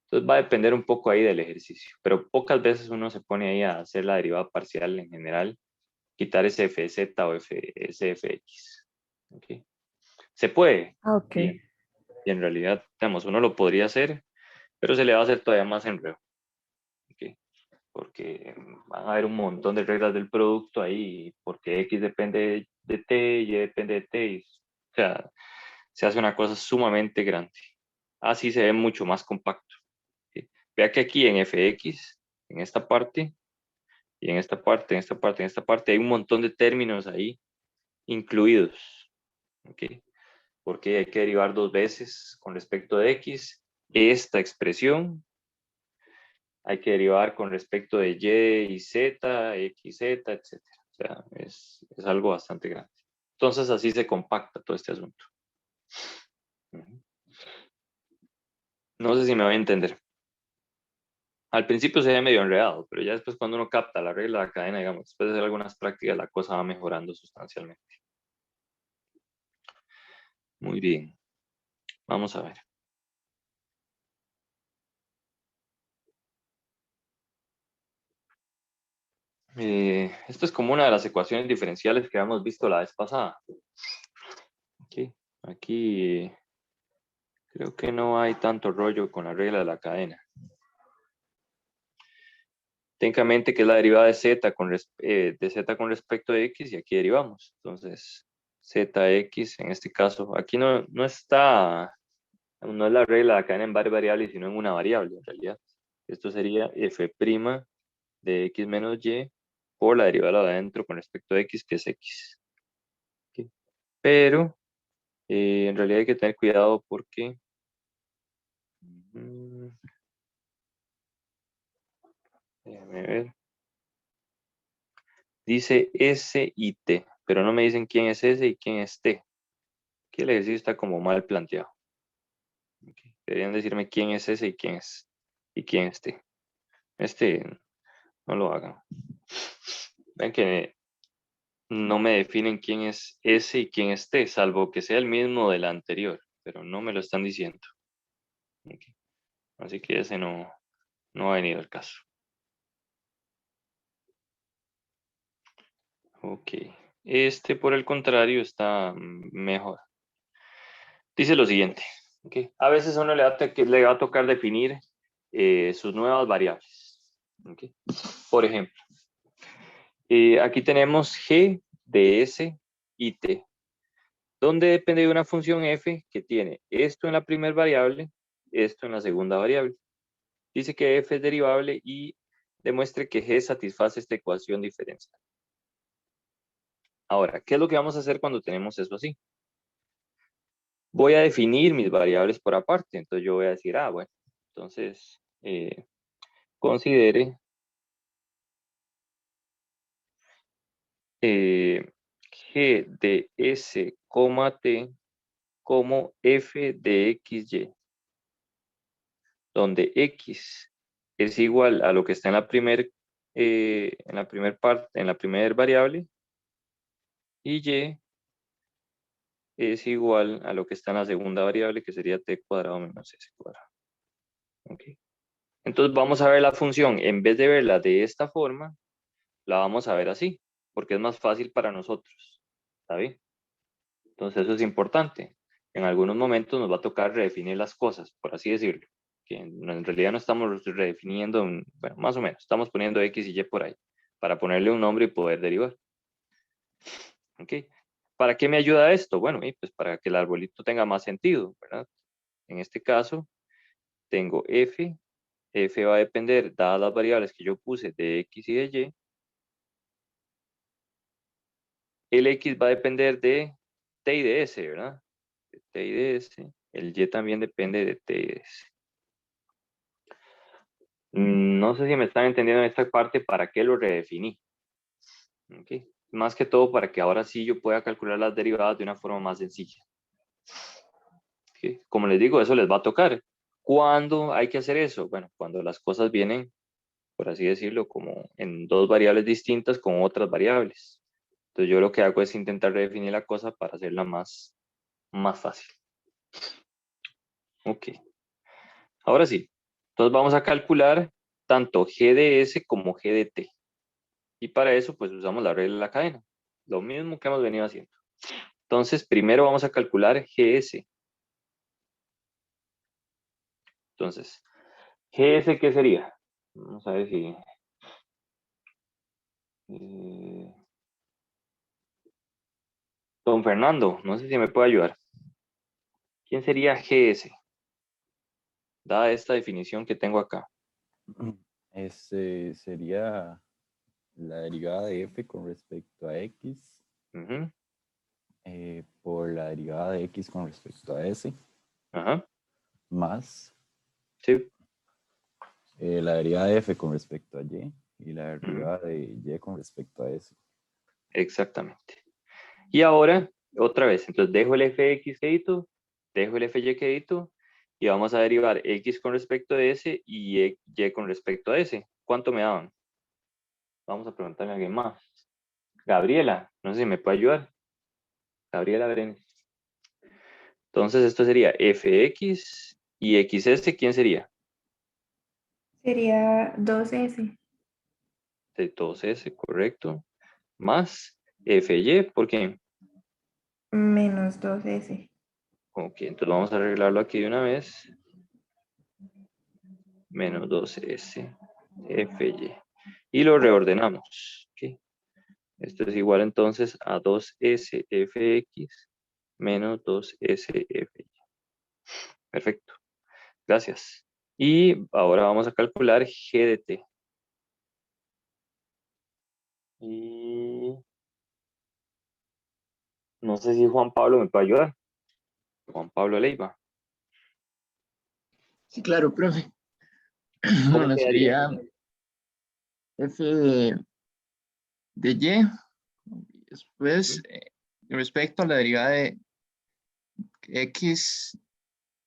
Entonces, va a depender un poco ahí del ejercicio. Pero pocas veces uno se pone ahí a hacer la derivada parcial en general, quitar ese fz o ese fx. Okay. Se puede. Ok. Y en realidad, digamos, uno lo podría hacer, pero se le va a hacer todavía más enredo. Okay. Porque van a haber un montón de reglas del producto ahí, porque X depende de T, Y depende de T, o sea, se hace una cosa sumamente grande. Así se ve mucho más compacto. ¿Sí? Vea que aquí en fx, en esta parte, y en esta parte, en esta parte, en esta parte, hay un montón de términos ahí incluidos. ¿Okay? Porque hay que derivar 2 veces con respecto de x esta expresión. Hay que derivar con respecto de y y z, x, z, etc. O sea, es algo bastante grande. Entonces así se compacta todo este asunto. No sé si me voy a entender. Al principio se ve medio enredado, pero ya después cuando uno capta la regla de la cadena, digamos, después de hacer algunas prácticas, la cosa va mejorando sustancialmente. Muy bien. Vamos a ver. Esto es como una de las ecuaciones diferenciales que habíamos visto la vez pasada. Okay. Aquí Creo que no hay tanto rollo con la regla de la cadena. Tenga en mente que es la derivada de z con respecto a x y aquí derivamos. Entonces, zx en este caso, aquí no es la regla de la cadena en varias variables, sino en una variable en realidad. Esto sería f' de x menos y por la derivada de adentro con respecto a x, que es x. ¿Okay? Pero en realidad hay que tener cuidado porque déjame ver. Dice S y T, pero no me dicen quién es S y quién es T. Aquí el ejercicio está como mal planteado. Okay. Deberían decirme quién es S y quién es T. No lo hagan. Ven que no me definen quién es S y quién es T, salvo que sea el mismo del anterior, pero no me lo están diciendo. Okay. Así que ese no ha venido el caso. Ok. Este, por el contrario, está mejor. Dice lo siguiente. Okay. A veces a uno le va a tocar definir sus nuevas variables. Okay. Por ejemplo, aquí tenemos G de S y T, donde depende de una función f que tiene esto en la primera variable, esto en la segunda variable. Dice que f es derivable y demuestre que g satisface esta ecuación diferencial. Ahora, ¿qué es lo que vamos a hacer cuando tenemos eso así? Voy a definir mis variables por aparte. Entonces yo voy a decir, bueno, entonces considere g de s, t como f de xy, donde x es igual a lo que está en la primera variable y y es igual a lo que está en la segunda variable, que sería t cuadrado menos s cuadrado. Okay. Entonces vamos a ver la función, en vez de verla de esta forma, la vamos a ver así, porque es más fácil para nosotros. ¿Está bien? Entonces eso es importante. En algunos momentos nos va a tocar redefinir las cosas, por así decirlo. Que en realidad no estamos redefiniendo, bueno, más o menos, estamos poniendo x y y por ahí, para ponerle un nombre y poder derivar. ¿Ok? ¿Para qué me ayuda esto? Bueno, pues para que el arbolito tenga más sentido, ¿verdad? En este caso, tengo f va a depender, dadas las variables que yo puse, de x y de y. El x va a depender de t y de s, ¿verdad? De t y de s. El y también depende de t y de s. No sé si me están entendiendo en esta parte para qué lo redefiní. ¿Okay? Más que todo para que ahora sí yo pueda calcular las derivadas de una forma más sencilla. ¿Okay? Como les digo, eso les va a tocar. ¿Cuándo hay que hacer eso? Bueno, cuando las cosas vienen, por así decirlo, como en dos variables distintas con otras variables. Entonces yo lo que hago es intentar redefinir la cosa para hacerla más fácil. Ok. Ahora sí. Entonces vamos a calcular tanto g de s como g de t. Y para eso pues usamos la regla de la cadena. Lo mismo que hemos venido haciendo. Entonces primero vamos a calcular gs. Entonces, gs, ¿qué sería? Vamos a ver si... Don Fernando, no sé si me puede ayudar. ¿Quién sería gs? Dada esta definición que tengo acá. Sería la derivada de f con respecto a x por la derivada de x con respecto a s. Ajá. Más Sí. la derivada de f con respecto a y la derivada de y con respecto a s. Exactamente. Y ahora, otra vez, entonces dejo el fx quedito, dejo el fy quedito y vamos a derivar x con respecto a s y y con respecto a s. ¿Cuánto me daban? Vamos a preguntarle a alguien más. Gabriela, no sé si me puede ayudar. Gabriela Brenes. Entonces esto sería fx y xs, ¿quién sería? Sería 2S De 2s, correcto. Más fy, ¿por qué? menos 2S. Ok, entonces vamos a arreglarlo aquí de una vez. Menos 2S, FY. Y lo reordenamos. Ok. Esto es igual entonces a 2S, FX menos 2S, FY. Perfecto. Gracias. Y ahora vamos a calcular G de T. Y no sé si Juan Pablo me puede ayudar. Juan Pablo Leiva. Sí, claro, profe. ¿Cómo Bueno, quedaría? sería f de y. Después, respecto a la derivada de x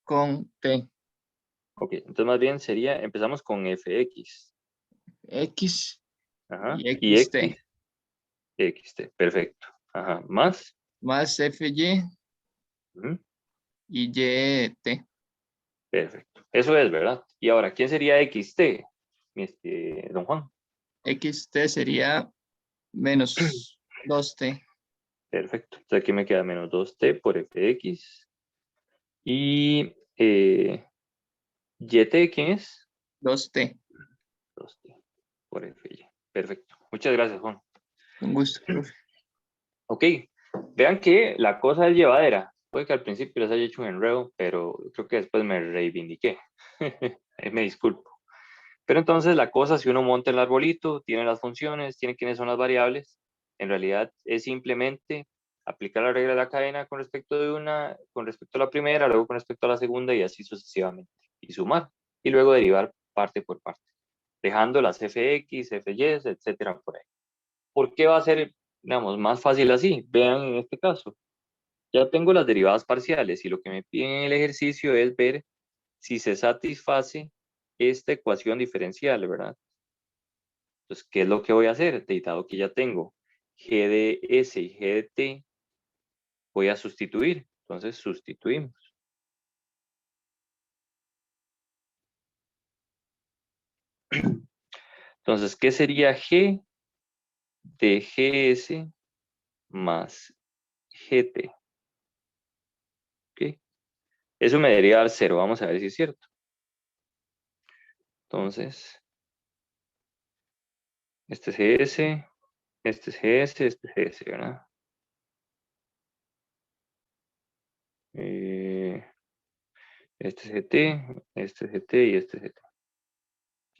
con t. Ok, entonces más bien sería, empezamos con FX. X Ajá. y Y xt X, XT. Perfecto. Ajá. Más. más fy Ujú. y yt. Perfecto. Eso es, ¿verdad? Y ahora, ¿quién sería XT? Don Juan. Xt sería menos 2t. Perfecto. Entonces aquí me queda menos 2T por FX. Y YT, ¿quién es? 2t. 2T por FY. Perfecto. Muchas gracias, Juan. Con gusto, profe. Ok. Vean que la cosa es llevadera. Puede que al principio les haya hecho un enredo, pero creo que después me reivindiqué. Me disculpo. Pero entonces la cosa, si uno monta el arbolito, tiene las funciones, tiene quiénes son las variables, en realidad es simplemente aplicar la regla de la cadena con respecto de una, con respecto a la primera, luego con respecto a la segunda y así sucesivamente. Y sumar. Y luego derivar parte por parte, dejando las fx, fy's, etcétera por ahí. ¿Por qué va a ser, digamos, más fácil así? Vean en este caso. Ya tengo las derivadas parciales y lo que me piden en el ejercicio es ver si se satisface esta ecuación diferencial, ¿verdad? Entonces, ¿qué es lo que voy a hacer? Dado que ya tengo G de S y G de T, voy a sustituir. Entonces, sustituimos. Entonces, ¿qué sería G de GS más GT? ¿Ok? Eso me debería dar 0. Vamos a ver si es cierto. Entonces, este es GS, este es GS, este es GS, ¿verdad? Este es GT, este es GT y este es GT. ¿Ok?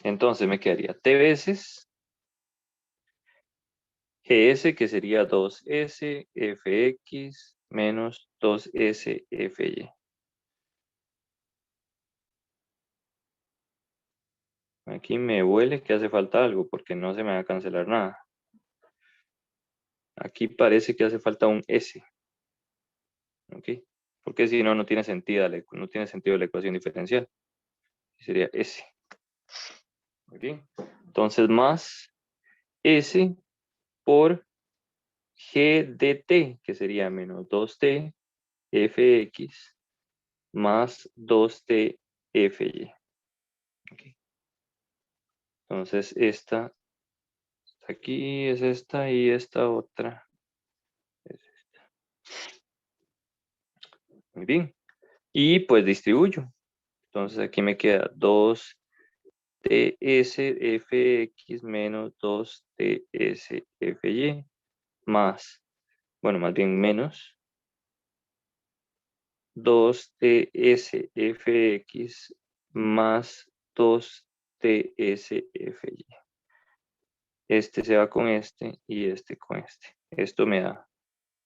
Entonces me quedaría T veces GS, que sería 2S FX menos 2S FY. Aquí me huele que hace falta algo porque no se me va a cancelar nada. Aquí parece que hace falta un S. ¿Ok? Porque si no, no tiene sentido, no tiene sentido la ecuación diferencial. Sería S. ¿Ok? Entonces más S por G de T, que sería menos 2T FX más 2T FY. ¿Ok? Entonces esta aquí es esta y esta otra es esta. Muy bien. Y pues distribuyo. Entonces aquí me queda 2TSFX menos 2TSFY más, bueno, más bien menos 2TSFX más 2TSFY. Este se va con este y este con este. Esto me da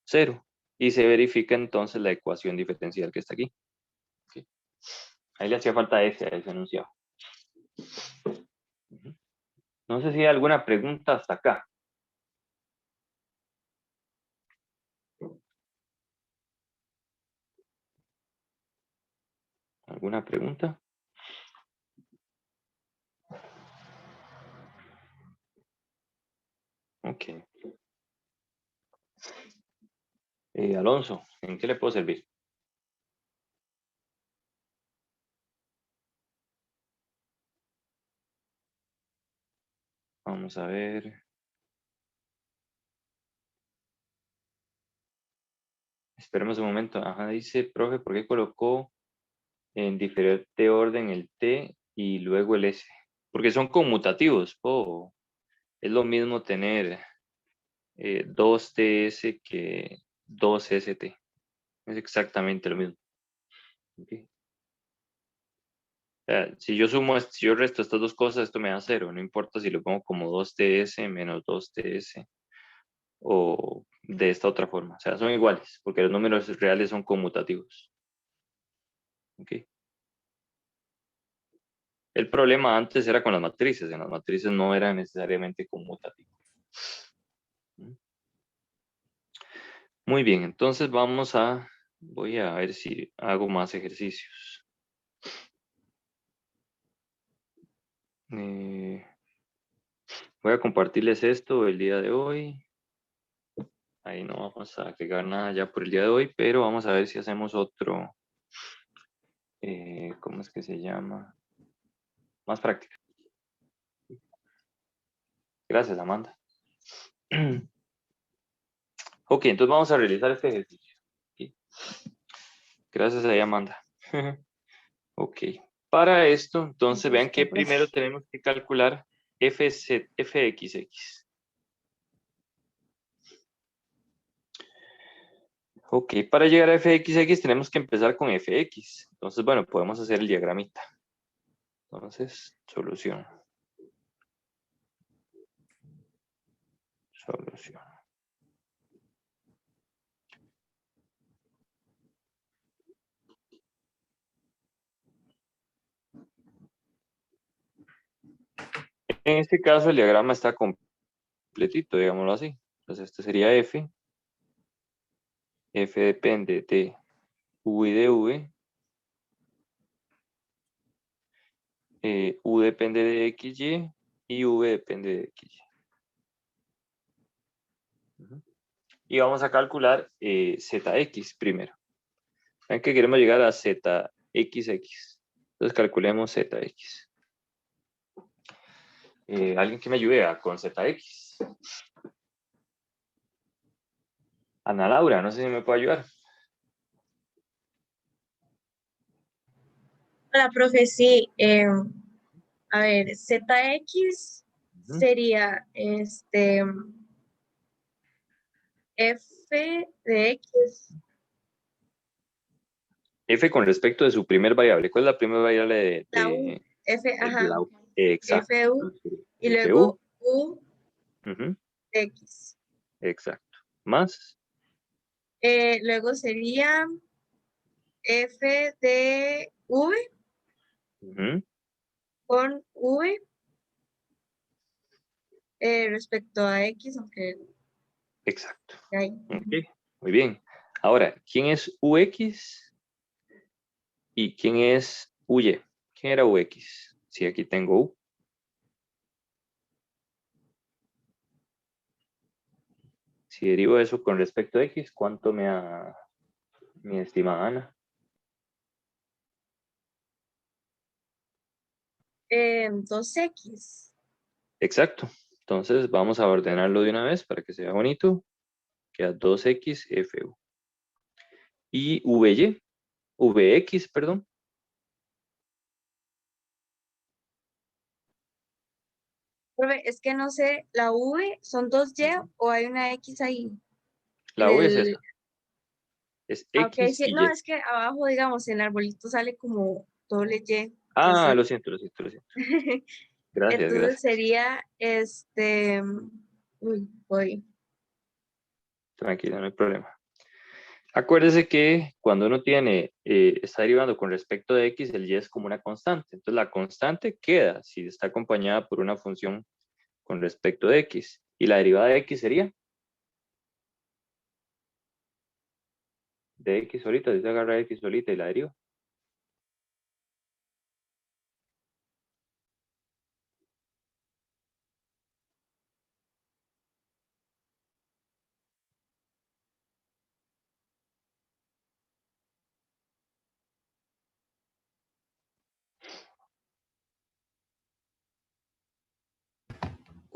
0. Y se verifica entonces la ecuación diferencial que está aquí. ¿Sí? Ahí le hacía falta ese a ese enunciado. No sé si hay alguna pregunta hasta acá. ¿Alguna pregunta? Ok. Alonso, ¿en qué le puedo servir? Vamos a ver. esperemos un momento. Ajá, dice, profe, ¿por qué colocó en diferente orden el T y luego el S? Porque son conmutativos. Es lo mismo tener 2TS que 2ST. Es exactamente lo mismo. Ok. O sea, si yo sumo, si yo resto estas dos cosas, esto me da 0. No importa si lo pongo como 2TS menos 2TS o de esta otra forma. O sea, son iguales, porque los números reales son conmutativos. ¿Ok? El problema antes era con las matrices. En las matrices no era necesariamente conmutativo. Muy bien, entonces voy a ver si hago más ejercicios. Voy a compartirles esto el día de hoy. Ahí no vamos a agregar nada ya por el día de hoy, pero vamos a ver si hacemos otro. ¿Cómo es que se llama? Más práctica. Gracias, Amanda. Ok, entonces vamos a realizar este ejercicio. Okay. Gracias a Amanda. Ok. Para esto, entonces vean que primero tenemos que calcular fxx. Ok, para llegar a fxx tenemos que empezar con fx. Entonces, bueno, podemos hacer el diagramita. Entonces, solución. Solución. En este caso, el diagrama está completito, digámoslo así. Entonces, este sería f. F depende de u y de v. U depende de xy y v depende de xy. Y vamos a calcular zx primero. Ven que queremos llegar a zxx. Entonces calculemos zx. ¿Alguien que me ayude con zx? Ana Laura, no sé si me puede ayudar. Hola, profe, sí. A ver, ZX sería F de X. F con respecto de su primer variable. ¿Cuál es la primera variable La U, F, ajá, la U? Exacto. FU, y FU. luego U Ujú, X. exacto. Más. Luego sería F de V Ujú, con V respecto a X, aunque exacto. hay. Ok, muy bien. Ahora, ¿quién es UX y quién es UY? ¿Quién era UX? Si aquí tengo U. Si derivo eso con respecto a X, ¿cuánto me da mi estimada Ana? 2X. Exacto. Entonces vamos a ordenarlo de una vez para que sea bonito. Queda 2XFU. Y VY, VX, perdón. Profe, es que no sé, ¿la V son 2Y o hay una X ahí? La En U es el- esa. Es Ok, X sí, y no, Y. es que abajo, digamos, en el arbolito sale como doble Y. Ah, Entonces, lo siento. Gracias, entonces gracias. sería, uy, voy. Tranquila, no hay problema. Acuérdese que cuando uno está derivando con respecto de X, el Y es como una constante. Entonces la constante queda si está acompañada por una función con respecto de X. Y la derivada de X sería de X solita. Si se agarra X solita y la deriva.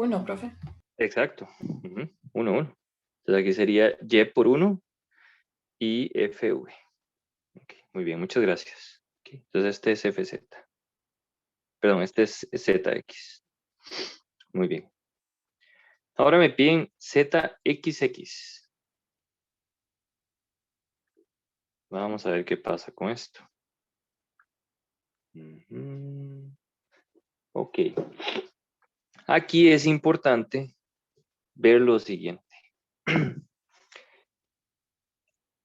Uno, profe. Exacto. 1, 1. Entonces aquí sería Y por 1 y FV. Ok, muy bien, muchas gracias. Ok, entonces este es FZ. Perdón, este es ZX. Muy bien. Ahora me piden ZXX. Vamos a ver qué pasa con esto. Ok. Aquí es importante ver lo siguiente.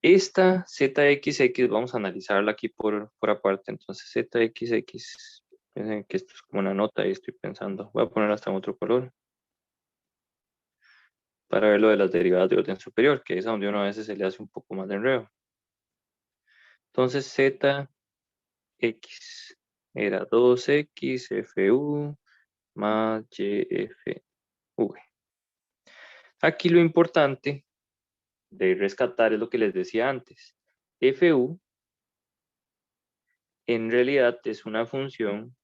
Esta ZXX, vamos a analizarla aquí por aparte. Entonces, ZXX, piensen que esto es como una nota y estoy pensando. Voy a poner hasta en otro color. Para ver lo de las derivadas de orden superior, que es a donde uno a veces se le hace un poco más de enredo. Entonces, ZX era 2X FU más YFV. Aquí lo importante de rescatar es lo que les decía antes. FU en realidad es una función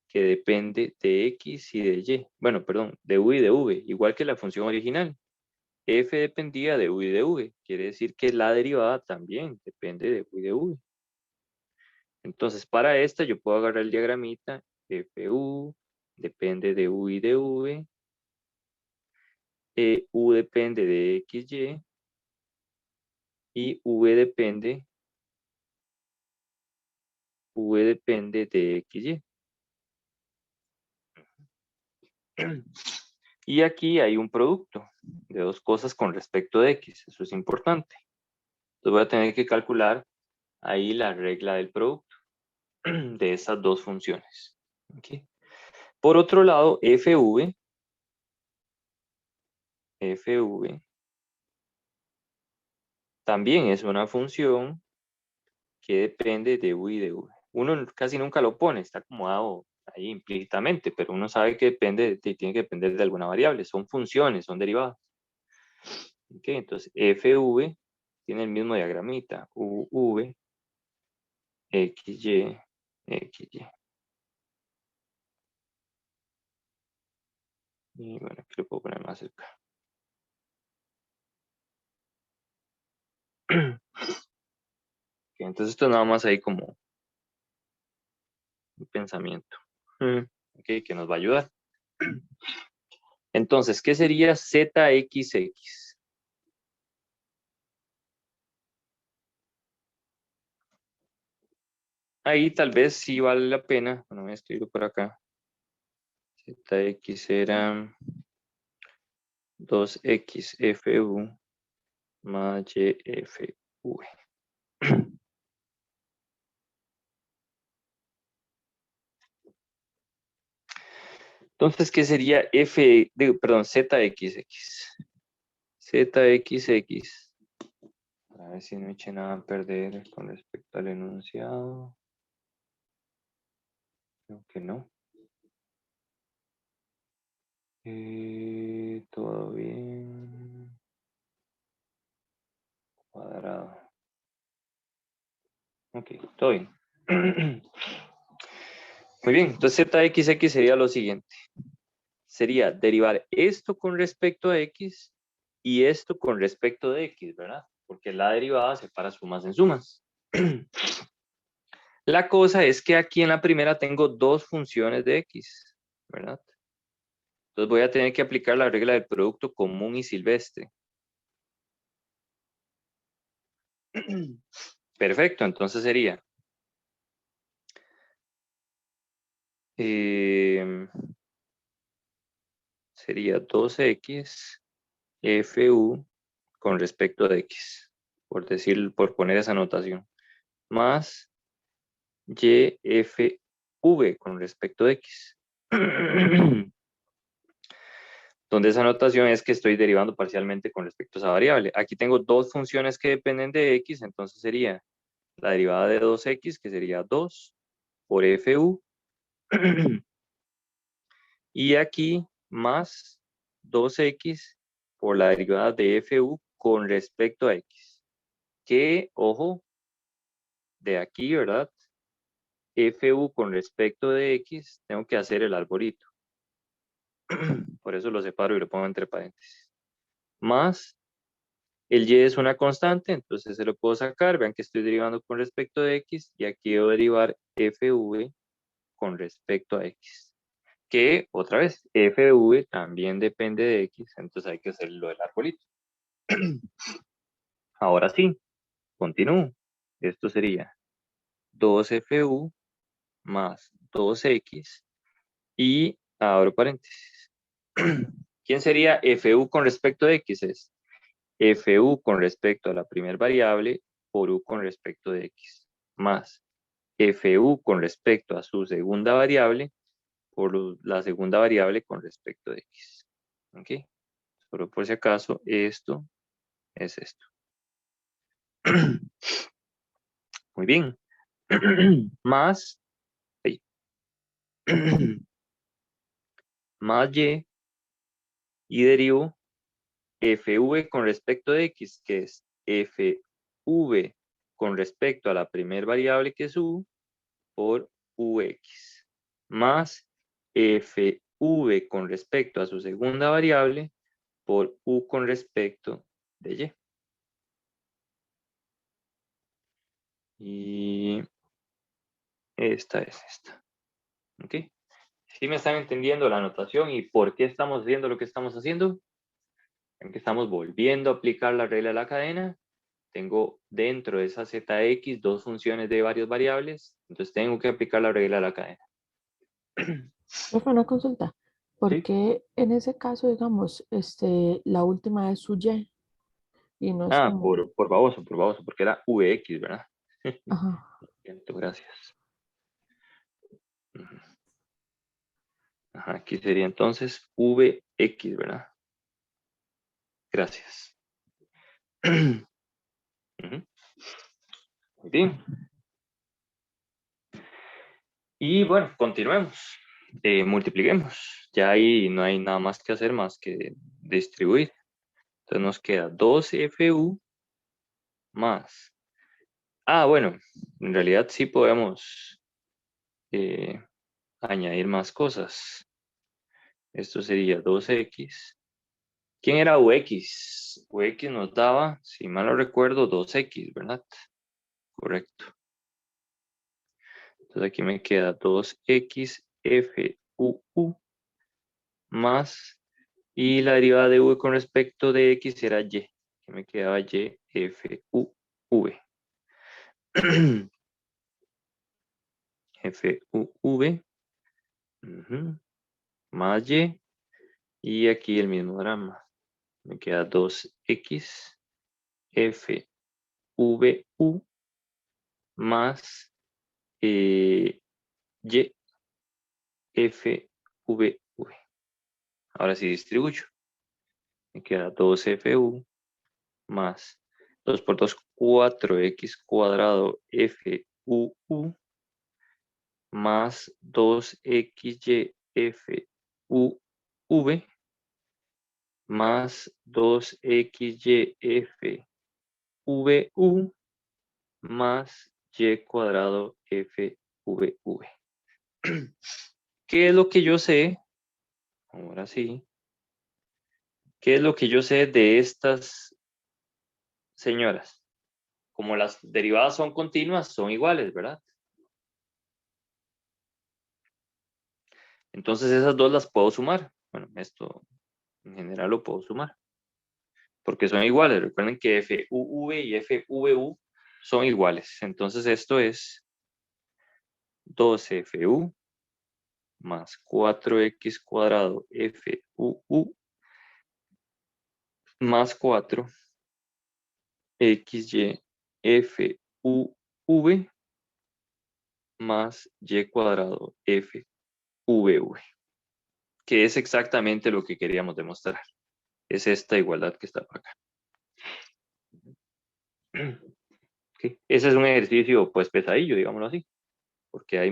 que depende de X y de Y. Bueno, perdón, de U y de V, igual que la función original. F dependía de U y de V. Quiere decir que la derivada también depende de U y de V. Entonces, para esta yo puedo agarrar el diagramita. FU depende de U y de V. U depende de XY. Y V depende de XY. Y aquí hay un producto de dos cosas con respecto de X. Eso es importante. Entonces voy a tener que calcular ahí la regla del producto de esas dos funciones. ¿Okay? Por otro lado, FV también es una función que depende de U y de V. Uno casi nunca lo pone, está acomodado ahí implícitamente, pero uno sabe que tiene que depender de alguna variable. Son funciones, son derivadas. ¿Okay? Entonces, FV tiene el mismo diagramita. UV, XY, XY. Y bueno, aquí lo puedo poner más cerca. Okay, entonces esto nada más ahí como un pensamiento. Okay, que nos va a ayudar. Entonces, ¿qué sería ZXX? Ahí tal vez sí vale la pena. Bueno, voy a escribirlo por acá. ZX era 2XFU más YFV. Entonces, ¿qué sería ZXX? ZXX. A ver si no eché nada a perder con respecto al enunciado. Creo que no. Todo bien. Cuadrado. Ok, todo bien. Muy bien, entonces ZXX sería lo siguiente. Sería derivar esto con respecto a X y esto con respecto de X, ¿verdad? Porque la derivada separa sumas en sumas. La cosa es que aquí en la primera tengo dos funciones de X, ¿verdad? Entonces voy a tener que aplicar la regla del producto común y silvestre. Perfecto, entonces sería sería 2X FU con respecto de X, por poner esa notación, más YFV con respecto de X. Donde esa notación es que estoy derivando parcialmente con respecto a esa variable. Aquí tengo dos funciones que dependen de X, entonces sería la derivada de 2X, que sería 2 por FU. Y aquí más 2X por la derivada de FU con respecto a X. Que, ojo, de aquí, ¿verdad? FU con respecto de X, tengo que hacer el arbolito. Por eso lo separo y lo pongo entre paréntesis. Más El y es una constante, entonces se lo puedo sacar. Vean que estoy derivando con respecto de x y aquí debo derivar fv con respecto a x. Que, otra vez, fv también depende de x, entonces hay que hacer lo del arbolito. Ahora sí, continúo. Esto sería 2fu más 2x y abro paréntesis. ¿Quién sería fu con respecto a x? Es fu con respecto a la primera variable por u con respecto de x, más fu con respecto a su segunda variable por la segunda variable con respecto de x. ¿Ok? Solo por si acaso, esto es esto. Muy bien. Más, ahí. Más y derivo fv con respecto de x, que es fv con respecto a la primera variable que es u, por ux, más fv con respecto a su segunda variable, por u con respecto de y. Y esta es esta. ¿Ok? ¿Sí me están entendiendo la notación y por qué estamos haciendo lo que estamos haciendo? En que estamos volviendo a aplicar la regla de la cadena. Tengo dentro de esa zx dos funciones de varias variables, entonces tengo que aplicar la regla de la cadena. Profe, una consulta. ¿Por ¿Sí? qué en ese caso, digamos, la última es su y no es como... Por baboso, porque era vx, ¿verdad? Ajá. Siento, gracias. Ajá, aquí sería entonces vx, ¿verdad? Gracias. Muy bien. Y bueno, continuemos. Multipliquemos. Ya ahí no hay nada más que hacer más que distribuir. Entonces nos queda 2fu más. Bueno, en realidad sí podemos añadir más cosas. Esto sería 2x. ¿Quién era ux? Ux nos daba, si mal no recuerdo, 2x, ¿verdad? Correcto. Entonces aquí me queda 2x fuu más, y la derivada de v con respecto de x era y, que me quedaba y fuv. fuv más y aquí el mismo drama. Me queda 2x fvu más y fvv. Ahora sí distribuyo. Me queda 2fu más 2 por 2, 4x cuadrado fuu más 2xy fuv más 2xy fvu más y cuadrado fvv. ¿Qué es lo que yo sé? Ahora sí. ¿Qué es lo que yo sé de estas señoras? Como las derivadas son continuas, son iguales, ¿verdad? Entonces esas dos las puedo sumar. Bueno, esto en general lo puedo sumar. Porque son iguales. Recuerden que fuv y fvu son iguales. Entonces esto es 12fu más 4x cuadrado fuu más 4xy fuv más y cuadrado fvv. Que es exactamente lo que queríamos demostrar. Es esta igualdad que está por acá. Okay. Ese es un ejercicio pues pesadillo, digámoslo así, porque hay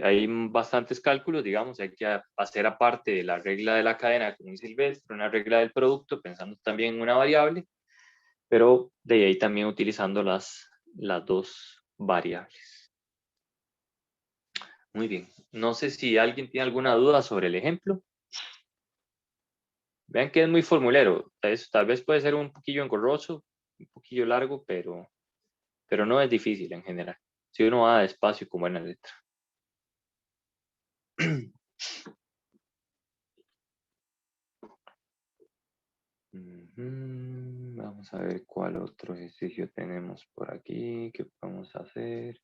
hay bastantes cálculos, digamos, hay que hacer aparte de la regla de la cadena como un silvestre, una regla del producto, pensando también en una variable, pero de ahí también utilizando las dos variables. Muy bien, no sé si alguien tiene alguna duda sobre el ejemplo. Vean que es muy formulero. Tal vez puede ser un poquillo engorroso, un poquillo largo, pero no es difícil en general. Si uno va despacio con buena letra. Vamos a ver cuál otro ejercicio tenemos por aquí que podemos hacer.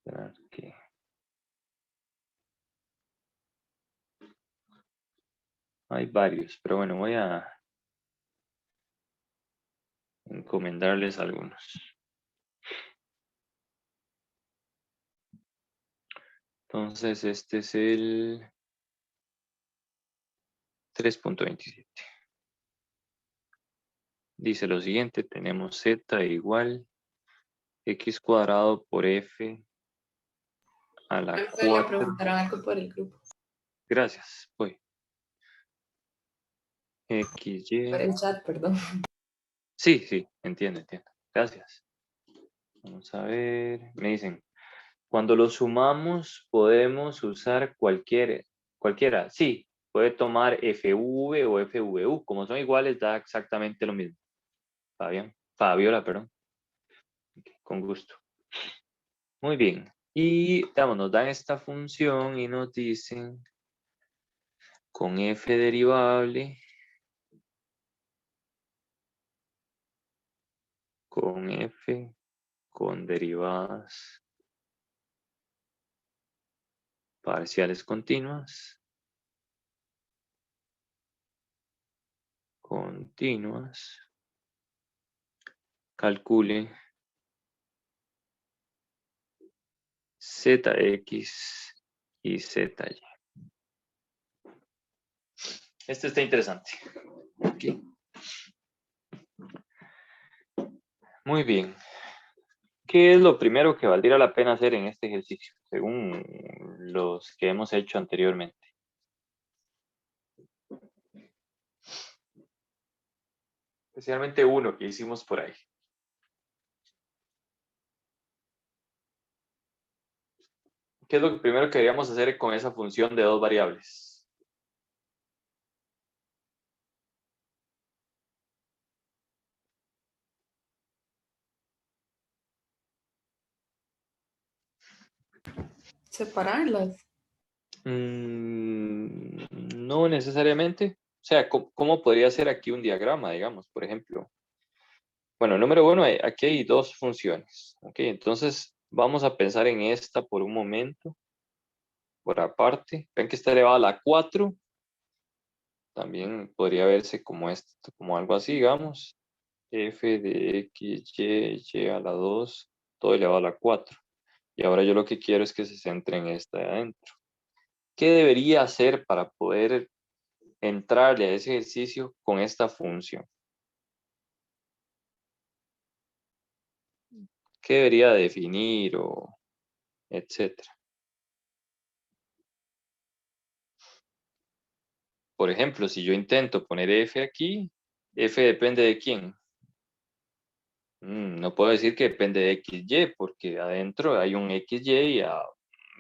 Esperar que... Hay varios, pero bueno, voy a encomendarles algunos. Entonces, este es el 3.27. Dice lo siguiente, tenemos z igual x cuadrado por f a la Profe, le 4. preguntaron algo por el grupo, Gracias, voy. XY. por el chat, perdón. Sí, entiendo. Gracias. Vamos a ver. Me dicen, cuando lo sumamos podemos usar cualquiera. Sí, puede tomar FV o FVU. Como son iguales, da exactamente lo mismo. Fabiola, perdón. Con gusto. Muy bien. Y nos dan esta función y nos dicen con f derivable, con f con derivadas parciales continuas, calcule zx y zy. Este está interesante. Okay. Muy bien. ¿Qué es lo primero que valdría la pena hacer en este ejercicio, según los que hemos hecho anteriormente? Especialmente uno que hicimos por ahí. ¿Qué es lo primero que deberíamos hacer con esa función de dos variables? Separarlas. No necesariamente. O sea, ¿cómo podría ser aquí un diagrama, digamos, por ejemplo? Bueno, número uno, aquí hay dos funciones. Ok, entonces vamos a pensar en esta por un momento. Por aparte, ven que está elevada a la 4. También podría verse como esto, como algo así, digamos. F de x, y a la 2, todo elevado a la 4. Y ahora yo lo que quiero es que se centre en esta de adentro. ¿Qué debería hacer para poder entrarle a ese ejercicio con esta función? ¿Qué debería definir o etcétera? Por ejemplo, si yo intento poner f aquí, f depende de quién. No puedo decir que depende de xy, porque adentro hay un xy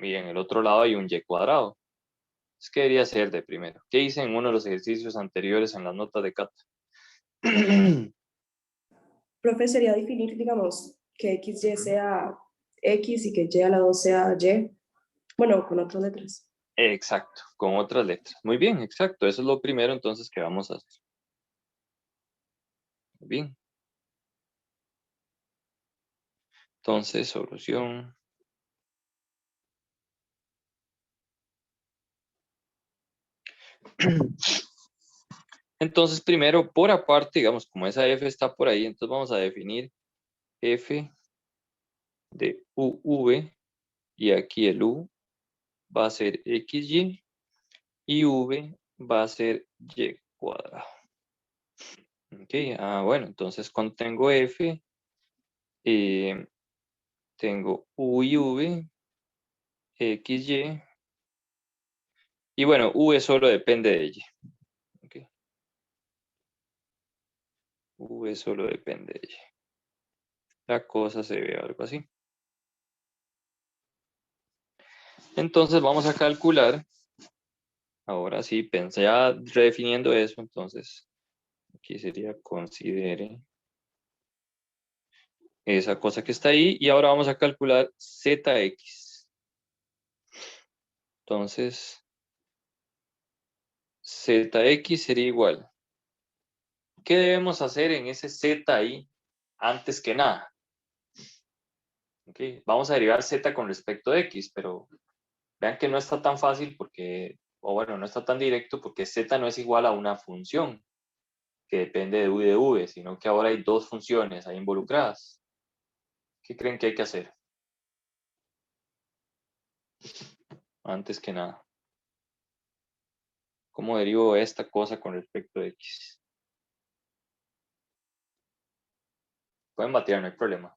y en el otro lado hay un y cuadrado. ¿Qué debería ser de primero? ¿Qué hice en uno de los ejercicios anteriores en las notas de Cata? Profe, sería definir, digamos, que XY sea X y que Y a la 2 sea Y. Bueno, con otras letras. Exacto, con otras letras. Muy bien, exacto. Eso es lo primero entonces que vamos a hacer. Muy bien. Entonces, solución. Entonces, primero, por aparte, digamos, como esa f está por ahí, entonces vamos a definir f de uv, y aquí el u va a ser xy, y v va a ser y cuadrado. Ok, bueno, entonces contengo f, tengo u y v, xy, y bueno, v solo depende de y. Okay. V solo depende de y. La cosa se ve algo así. Entonces vamos a calcular Ahora sí, pensé ya redefiniendo eso, entonces aquí sería considere esa cosa que está ahí y ahora vamos a calcular zx. Entonces, zx sería igual. ¿Qué debemos hacer en ese z ahí antes que nada? Okay. Vamos a derivar z con respecto a x, pero vean que no está tan fácil porque, o bueno, no está tan directo porque z no es igual a una función que depende de u y de v, sino que ahora hay dos funciones ahí involucradas. ¿Qué creen que hay que hacer? Antes que nada. ¿Cómo derivo esta cosa con respecto a x? Pueden batear, no hay problema.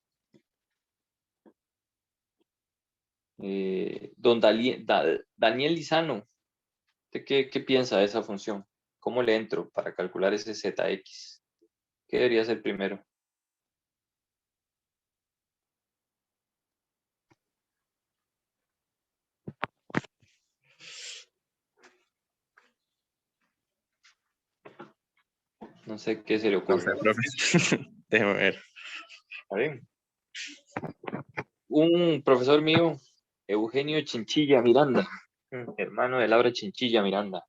Don Daniel Lizano, ¿usted qué piensa de esa función? ¿Cómo le entro para calcular ese zx? ¿Qué debería ser primero? No sé qué se le No ocurre. sé, profe. Déjeme ver. ¿Está bien? Un profesor mío, Eugenio Chinchilla Miranda, hermano de Laura Chinchilla Miranda,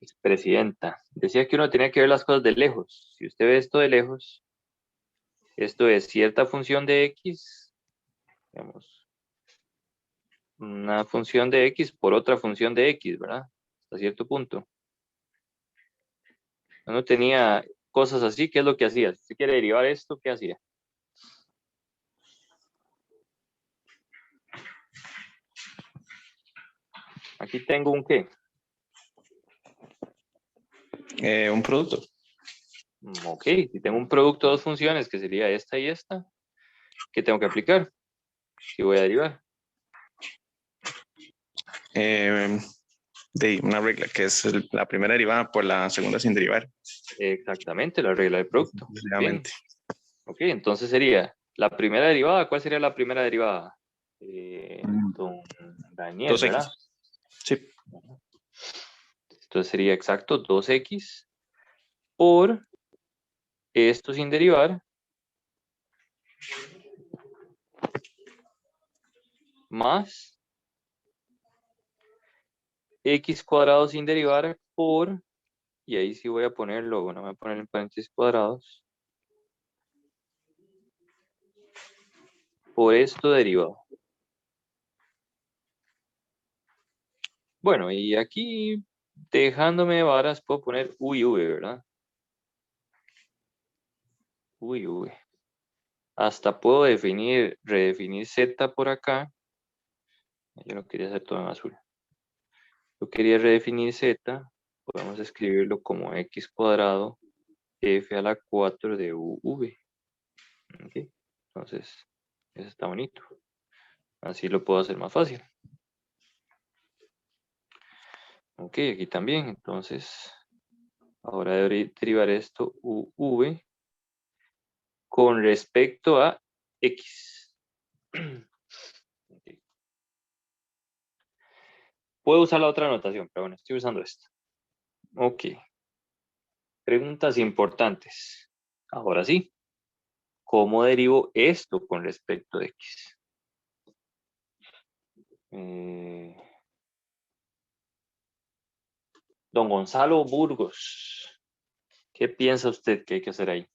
expresidenta, decía que uno tenía que ver las cosas de lejos. Si usted ve esto de lejos, esto es cierta función de x, digamos, una función de x por otra función de x, ¿verdad? Hasta cierto punto. Uno tenía cosas así, ¿qué es lo que hacía? Si usted quiere derivar esto, ¿qué hacía? Aquí tengo un ¿qué? Un producto. Ok, si tengo un producto de dos funciones, que sería esta y esta, ¿qué tengo que aplicar? ¿Qué voy a derivar? De una regla que es la primera derivada por la segunda sin derivar. Exactamente, la regla del producto. Bien. Exclusivamente. Ok, entonces sería la primera derivada. ¿Cuál sería la primera derivada? Don Daniel, 2x. ¿verdad? Sí. Entonces sería exacto 2x por esto sin derivar más x cuadrado sin derivar por, y ahí sí voy a ponerlo, bueno, voy a poner en paréntesis cuadrados, por esto derivado. Bueno, y aquí dejándome de varas puedo poner u y v, ¿verdad? U y v. Hasta puedo redefinir z por acá. Yo no quería hacer todo en azul. Yo quería redefinir z. Podemos escribirlo como x cuadrado f a la 4 de uv. ¿Okay? Entonces, eso está bonito. Así lo puedo hacer más fácil. Ok, aquí también. Entonces, ahora debería derivar esto uv con respecto a x. Okay. Puedo usar la otra anotación, pero bueno, estoy usando esta. Ok. Preguntas importantes. Ahora sí. ¿Cómo derivo esto con respecto a x? Don Gonzalo Burgos. ¿Qué piensa usted que hay que hacer ahí?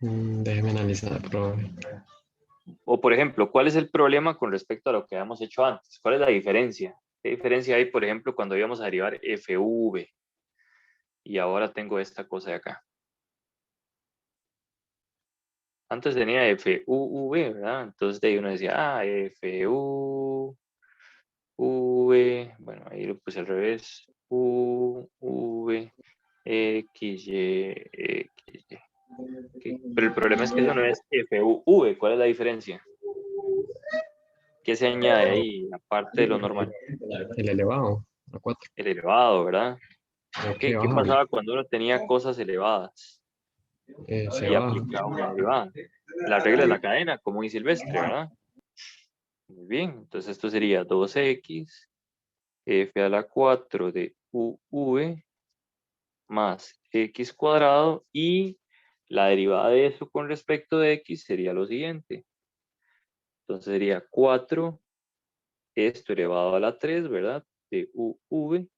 Déjeme analizar, profe. O por ejemplo, ¿cuál es el problema con respecto a lo que habíamos hecho antes? ¿Cuál es la diferencia? ¿Qué diferencia hay, por ejemplo, cuando íbamos a derivar FV? Y ahora tengo esta cosa de acá. Antes tenía FUV, ¿verdad? Entonces de ahí uno decía, FUV. Bueno, ahí lo puse al revés. UV, XY, XY. Okay. Pero el problema es que eso no es FUV. ¿Cuál es la diferencia? ¿Qué se añade ahí, aparte de lo normal? El elevado, a 4. El elevado, ¿verdad? ¿Qué ¿Qué baja? pasaba cuando uno tenía cosas elevadas Se y baja. aplicaba una derivada? La regla de la cadena, común y silvestre, ¿verdad? Muy bien, entonces esto sería 2x f a la 4 de uv más x cuadrado, y la derivada de eso con respecto de x sería lo siguiente. Entonces sería 4 esto elevado a la 3, ¿verdad? De uv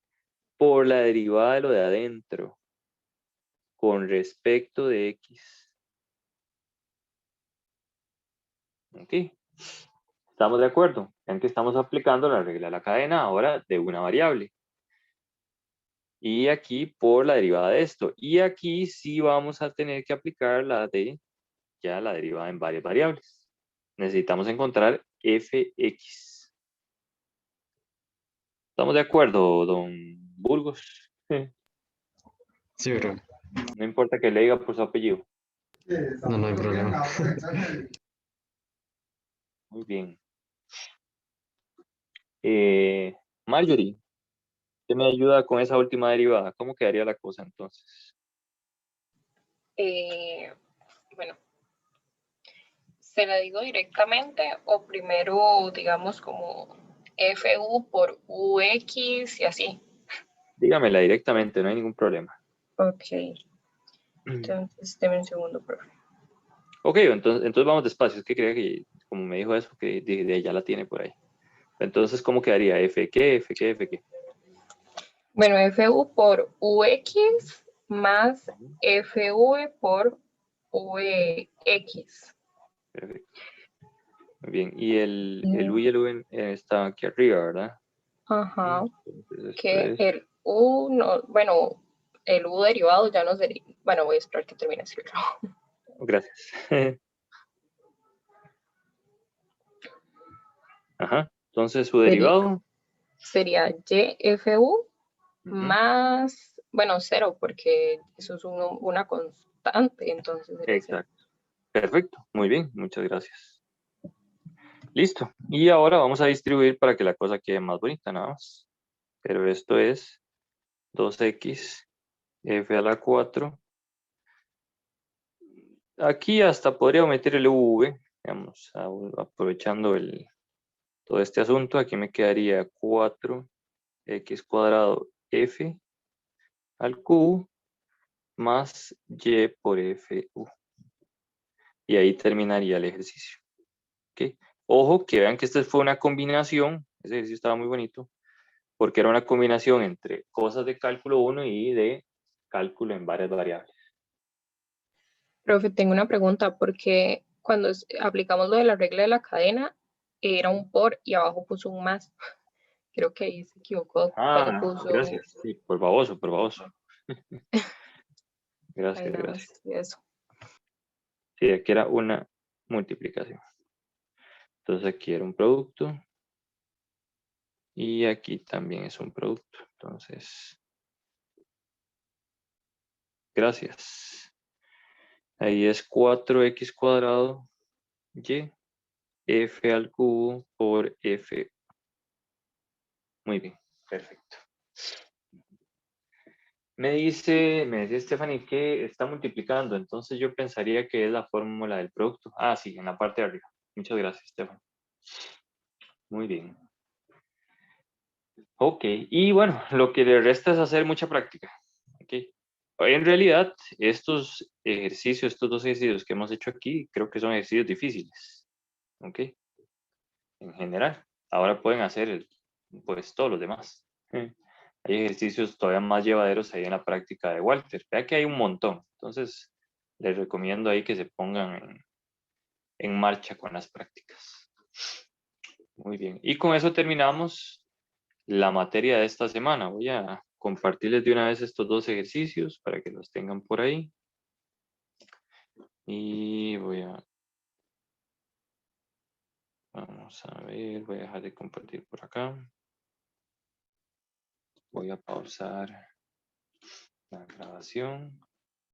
por la derivada de lo de adentro con respecto de x. ¿Ok? ¿Estamos de acuerdo? Vean que estamos aplicando la regla de la cadena ahora de una variable. Y aquí por la derivada de esto. Y aquí sí vamos a tener que aplicar la de ya la derivada en varias variables. Necesitamos encontrar fx. ¿Estamos de acuerdo, don Burgos? Sí, bro. No importa que le diga por su apellido. No, no hay problema. Muy bien. Marjorie, ¿usted me ayuda con esa última derivada? ¿Cómo quedaría la cosa entonces? Bueno, ¿se la digo directamente o primero, digamos, como FU por UX y así? Dígamela directamente, no hay ningún problema. Ok. Entonces, deme un segundo, profe. Ok, entonces vamos despacio. Es que creía que, como me dijo eso, que ya la tiene por ahí. Entonces, ¿cómo quedaría? ¿F qué? ¿F qué? ¿F qué? Bueno, FU por UX más FV por VX. Perfecto. Muy bien. Y el U y el V están aquí arriba, ¿verdad? Ajá. Entonces, esto Que es... el U, no, bueno, el U derivado ya no sería. Bueno, voy a esperar que termine de escribirlo. Gracias. Ajá. Entonces, su derivado. Sería YFU más, bueno, 0, porque eso es una constante, entonces sería 0. Exacto. Perfecto. Muy bien. Muchas gracias. Listo. Y ahora vamos a distribuir para que la cosa quede más bonita, nada más. Pero esto es 2x f a la 4. Aquí hasta podría meter el v, digamos, aprovechando todo este asunto. Aquí me quedaría 4x cuadrado f al cubo más y por fu. Y ahí terminaría el ejercicio. ¿Okay? Ojo, que vean que esta fue una combinación, ese ejercicio estaba muy bonito, porque era una combinación entre cosas de cálculo 1 y de cálculo en varias variables. Profe, tengo una pregunta, porque cuando aplicamos lo de la regla de la cadena, era un por y abajo puso un más. Creo que ahí se equivocó cuando puso... Gracias. Sí, por baboso, por baboso. Gracias, Ay, nada gracias. más eso. Sí, aquí era una multiplicación. Entonces aquí era un producto. Y aquí también es un producto. Entonces, gracias. Ahí es 4x cuadrado y f al cubo por f. Muy bien, perfecto. Me decía Stephanie que está multiplicando, entonces yo pensaría que es la fórmula del producto. Ah, sí, en la parte de arriba. Muchas gracias, Stephanie. Muy bien. Ok, y bueno, lo que le resta es hacer mucha práctica. Ok. En realidad, estos ejercicios, estos dos ejercicios que hemos hecho aquí, creo que son ejercicios difíciles. Ok. En general. Ahora pueden hacer, pues, todos los demás. Hay ejercicios todavía más llevaderos ahí en la práctica de Walter. Vea que hay un montón. Entonces, les recomiendo ahí que se pongan en marcha con las prácticas. Muy bien. Y con eso terminamos la materia de esta semana. Voy a compartirles de una vez estos dos ejercicios para que los tengan por ahí. Y vamos a ver, voy a dejar de compartir por acá. Voy a pausar la grabación.